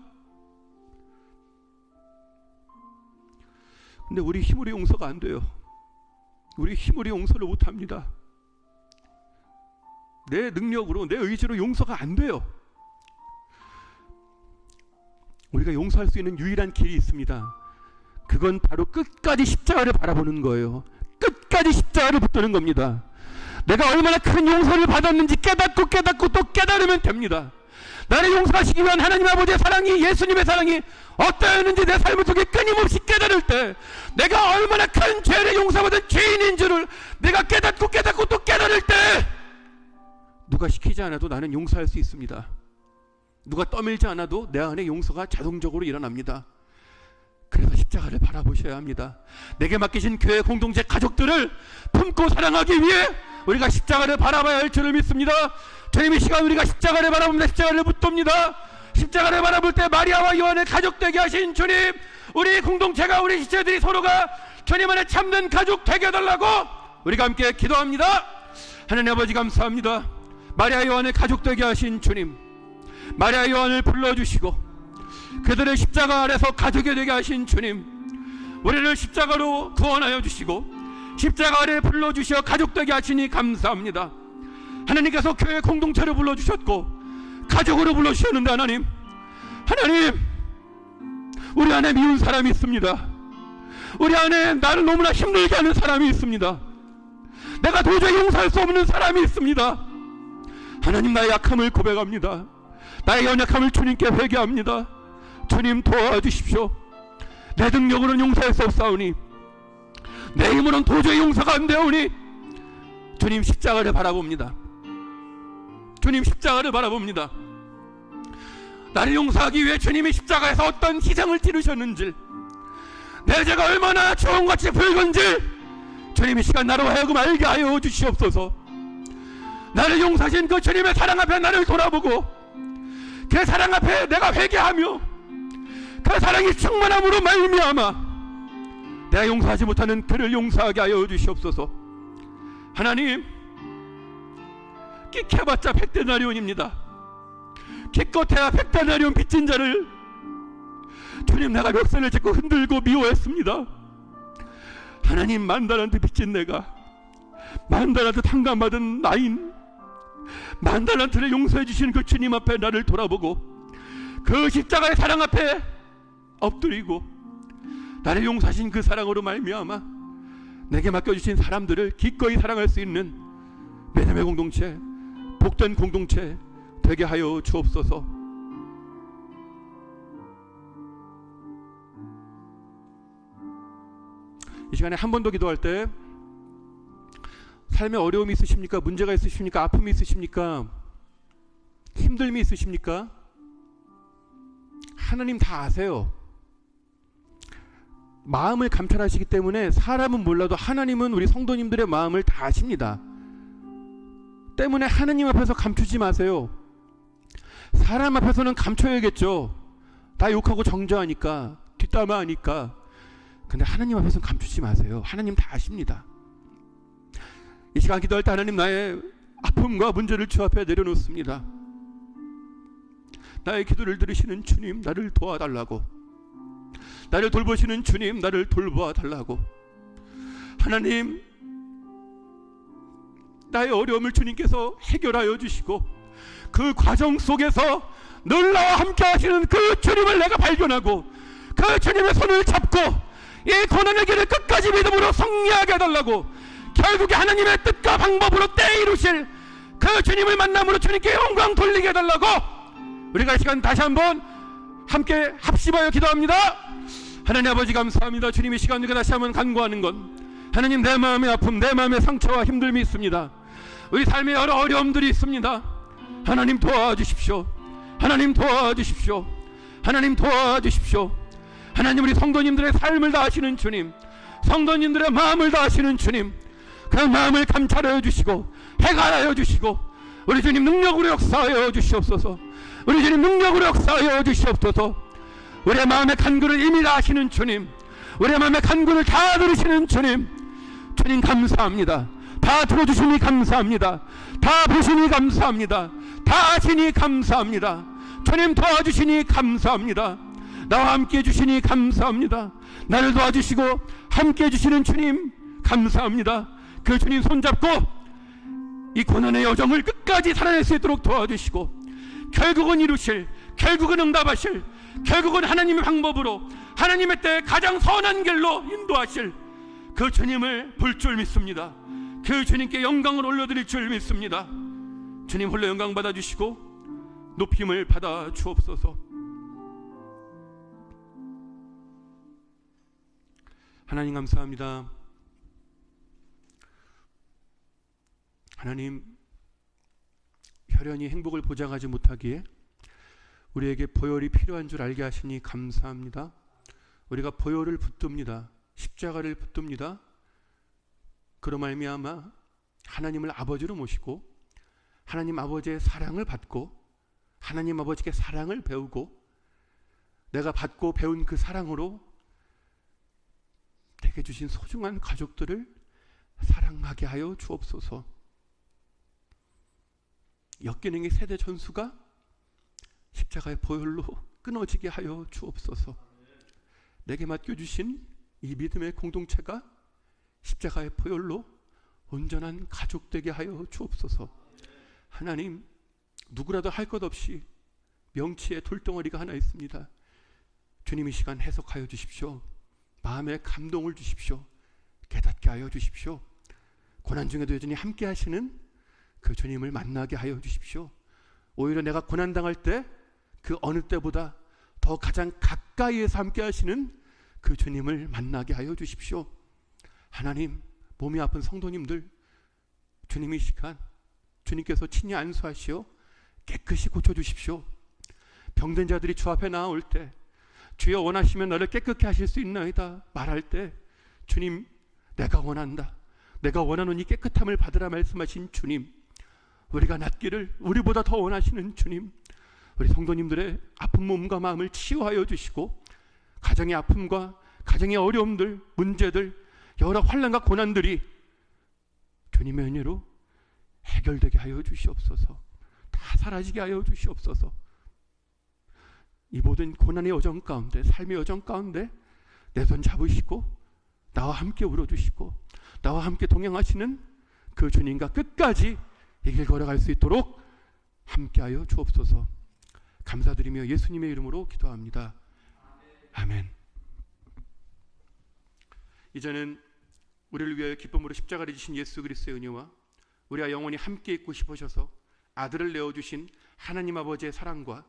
근데 우리 힘으로 용서가 안 돼요. 우리 힘으로 용서를 못합니다. 내 능력으로, 내 의지로 용서가 안 돼요. 우리가 용서할 수 있는 유일한 길이 있습니다. 그건 바로 끝까지 십자가를 바라보는 거예요. 끝까지 십자가를 붙드는 겁니다. 내가 얼마나 큰 용서를 받았는지 깨닫고 또 깨달으면 됩니다. 나를 용서하시기 위한 하나님 아버지의 사랑이, 예수님의 사랑이 어떠했는지 내 삶 속에 끊임없이 깨달을 때 내가 얼마나 큰 죄를 용서받은 죄인인 줄을 내가 깨닫고 또 깨달을 때 누가 시키지 않아도 나는 용서할 수 있습니다. 누가 떠밀지 않아도 내 안에 용서가 자동적으로 일어납니다. 그래서 십자가를 바라보셔야 합니다. 내게 맡기신 교회 공동체 가족들을 품고 사랑하기 위해 우리가 십자가를 바라봐야 할 줄을 믿습니다. 주님, 이 시간 우리가 십자가를 바라봅니다. 십자가를 붙듭니다. 십자가를 바라볼 때 마리아와 요한을 가족되게 하신 주님, 우리 공동체가, 우리 지체들이 서로가 주님 안에 참된 가족 되게 해달라고 우리가 함께 기도합니다. 하나님 아버지 감사합니다. 마리아 요한을 가족되게 하신 주님, 마리아 요한을 불러주시고 그들의 십자가 아래서 가족이 되게 하신 주님, 우리를 십자가로 구원하여 주시고 십자가 아래 불러주시어 가족되게 하시니 감사합니다. 하나님께서 교회 공동체로 불러주셨고 가족으로 불러주셨는데 하나님, 우리 안에 미운 사람이 있습니다. 우리 안에 나를 너무나 힘들게 하는 사람이 있습니다. 내가 도저히 용서할 수 없는 사람이 있습니다. 하나님, 나의 약함을 고백합니다. 나의 연약함을 주님께 회개합니다. 주님, 도와주십시오. 내 능력으로는 용서할 수 없사오니, 내 힘으로는 도저히 용서가 안 되오니 주님, 십자가를 바라봅니다. 주님, 십자가를 바라봅니다. 나를 용서하기 위해 주님이 십자가에서 어떤 희생을 치르셨는지, 내 죄가 얼마나 주홍같이 붉은지 주님이 시간 나로 하여금 알게 하여 주시옵소서. 나를 용서하신 그 주님의 사랑 앞에 나를 돌아보고 그 사랑 앞에 내가 회개하며 그 사랑이 충만함으로 말미암아 내가 용서하지 못하는 그를 용서하게 하여 주시옵소서. 하나님, 기켜봤자 100데나리온입니다. 기껏해야 100데나리온 빚진 자를 주님, 내가 멱살을 잡고 흔들고 미워했습니다. 하나님, 10,000달란트 빚진 내가, 10,000달란트 탕감받은 나인, 10,000달란트를 용서해 주시는 그 주님 앞에 나를 돌아보고 그 십자가의 사랑 앞에 엎드리고 나를 용서하신 그 사랑으로 말미암아 내게 맡겨주신 사람들을 기꺼이 사랑할 수 있는 믿음의 공동체, 복된 공동체 되게 하여 주옵소서. 이 시간에 한 번 더 기도할 때 삶에 어려움이 있으십니까? 문제가 있으십니까? 아픔이 있으십니까? 힘듦이 있으십니까? 하나님 다 아세요. 마음을 감찰하시기 때문에 사람은 몰라도 하나님은 우리 성도님들의 마음을 다 아십니다. 때문에 하나님 앞에서 감추지 마세요. 사람 앞에서는 감춰야겠죠. 다 욕하고 정죄하니까, 뒷담화하니까. 근데 하나님 앞에서는 감추지 마세요. 하나님 다 아십니다. 이 시간 기도할 때 하나님, 나의 아픔과 문제를 주 앞에 내려놓습니다. 나의 기도를 들으시는 주님, 나를 도와달라고. 나를 돌보시는 주님, 나를 돌보아 달라고. 하나님, 나의 어려움을 주님께서 해결하여 주시고 그 과정 속에서 늘 나와 함께 하시는 그 주님을 내가 발견하고 그 주님의 손을 잡고 이 고난의 길을 끝까지 믿음으로 승리하게 해달라고, 결국에 하나님의 뜻과 방법으로 때 이루실 그 주님을 만남으로 주님께 영광 돌리게 해달라고 우리가 이 시간 다시 한번 함께 합심하여 기도합니다. 하나님 아버지 감사합니다. 주님의 시간 우리가 다시 한번 간구하는 건 하나님, 내 마음의 아픔, 내 마음의 상처와 힘듦이 있습니다. 우리 삶에 여러 어려움들이 있습니다. 하나님 도와주십시오. 하나님 도와주십시오. 하나님 도와주십시오. 하나님, 우리 성도님들의 삶을 다 아시는 주님, 성도님들의 마음을 다 아시는 주님, 그 마음을 감찰하여 주시고 해결하여 주시고 우리 주님 능력으로 역사하여 주시옵소서. 우리 주님 능력으로 역사하여 주시옵소서. 우리의 마음의 간구를 이미 다 아시는 주님, 우리의 마음의 간구를 다 들으시는 주님, 주님 감사합니다. 다 들어주시니 감사합니다. 다 보시니 감사합니다. 다 아시니 감사합니다. 주님 도와주시니 감사합니다. 나와 함께 해주시니 감사합니다. 나를 도와주시고 함께 해주시는 주님 감사합니다. 그 주님 손잡고 이 고난의 여정을 끝까지 살아낼 수 있도록 도와주시고 결국은 이루실, 결국은 응답하실, 결국은 하나님의 방법으로 하나님의 때에 가장 선한 길로 인도하실 그 주님을 볼 줄 믿습니다. 그 주님께 영광을 올려드릴 줄 믿습니다. 주님 홀로 영광 받아주시고 높임을 받아 주옵소서. 하나님 감사합니다. 하나님, 혈연히 행복을 보장하지 못하기에 우리에게 보혈이 필요한 줄 알게 하시니 감사합니다. 우리가 보혈을 붙듭니다. 십자가를 붙듭니다. 그로 말미암아 하나님을 아버지로 모시고 하나님 아버지의 사랑을 받고 하나님 아버지께 사랑을 배우고 내가 받고 배운 그 사랑으로 내게 주신 소중한 가족들을 사랑하게 하여 주옵소서. 역기능의 세대 전수가 십자가의 보혈로 끊어지게 하여 주옵소서. 내게 맡겨주신 이 믿음의 공동체가 십자가의 보혈로 온전한 가족 되게 하여 주옵소서. 하나님, 누구라도 할 것 없이 명치에 돌덩어리가 하나 있습니다. 주님, 이 시간 해석하여 주십시오. 마음에 감동을 주십시오. 깨닫게 하여 주십시오. 고난 중에도 여전히 함께 하시는 그 주님을 만나게 하여 주십시오. 오히려 내가 고난당할 때 그 어느 때보다 더 가장 가까이에서 함께 하시는 그 주님을 만나게 하여 주십시오. 하나님, 몸이 아픈 성도님들 주님 이 시간 주님께서 친히 안수하시어 깨끗이 고쳐주십시오. 병든 자들이 주 앞에 나올 때 주여 원하시면 너를 깨끗게 하실 수 있나이다 말할 때 주님, 내가 원한다, 내가 원하는 이 깨끗함을 받으라 말씀하신 주님, 우리가 낫기를 우리보다 더 원하시는 주님, 우리 성도님들의 아픈 몸과 마음을 치유하여 주시고 가정의 아픔과 가정의 어려움들, 문제들, 여러 환난과 고난들이 주님의 은혜로 해결되게 하여 주시옵소서. 다 사라지게 하여 주시옵소서. 이 모든 고난의 여정 가운데, 삶의 여정 가운데 내 손 잡으시고 나와 함께 울어주시고 나와 함께 동행하시는 그 주님과 끝까지 이 길 걸어갈 수 있도록 함께하여 주옵소서. 감사드리며 예수님의 이름으로 기도합니다. 아멘. 이제는 우리를 위하여 기쁨으로 십자가를 지신 예수 그리스도의 은혜와 우리와 영원히 함께 있고 싶으셔서 아들을 내어주신 하나님 아버지의 사랑과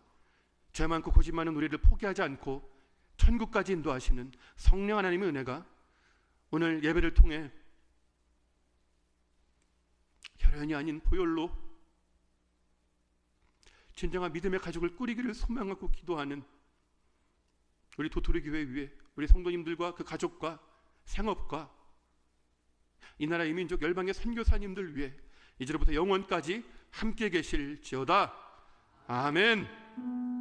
죄 많고 고집 많은 우리를 포기하지 않고 천국까지 인도하시는 성령 하나님의 은혜가 오늘 예배를 통해 혈연이 아닌 보혈로 진정한 믿음의 가족을 꾸리기를 소망하고 기도하는 우리 도토리 교회 위에 우리 성도님들과 그 가족과 생업과 이 나라 이 민족 열방의 선교사님들 위해 이제로부터 영원까지 함께 계실지어다. 아멘.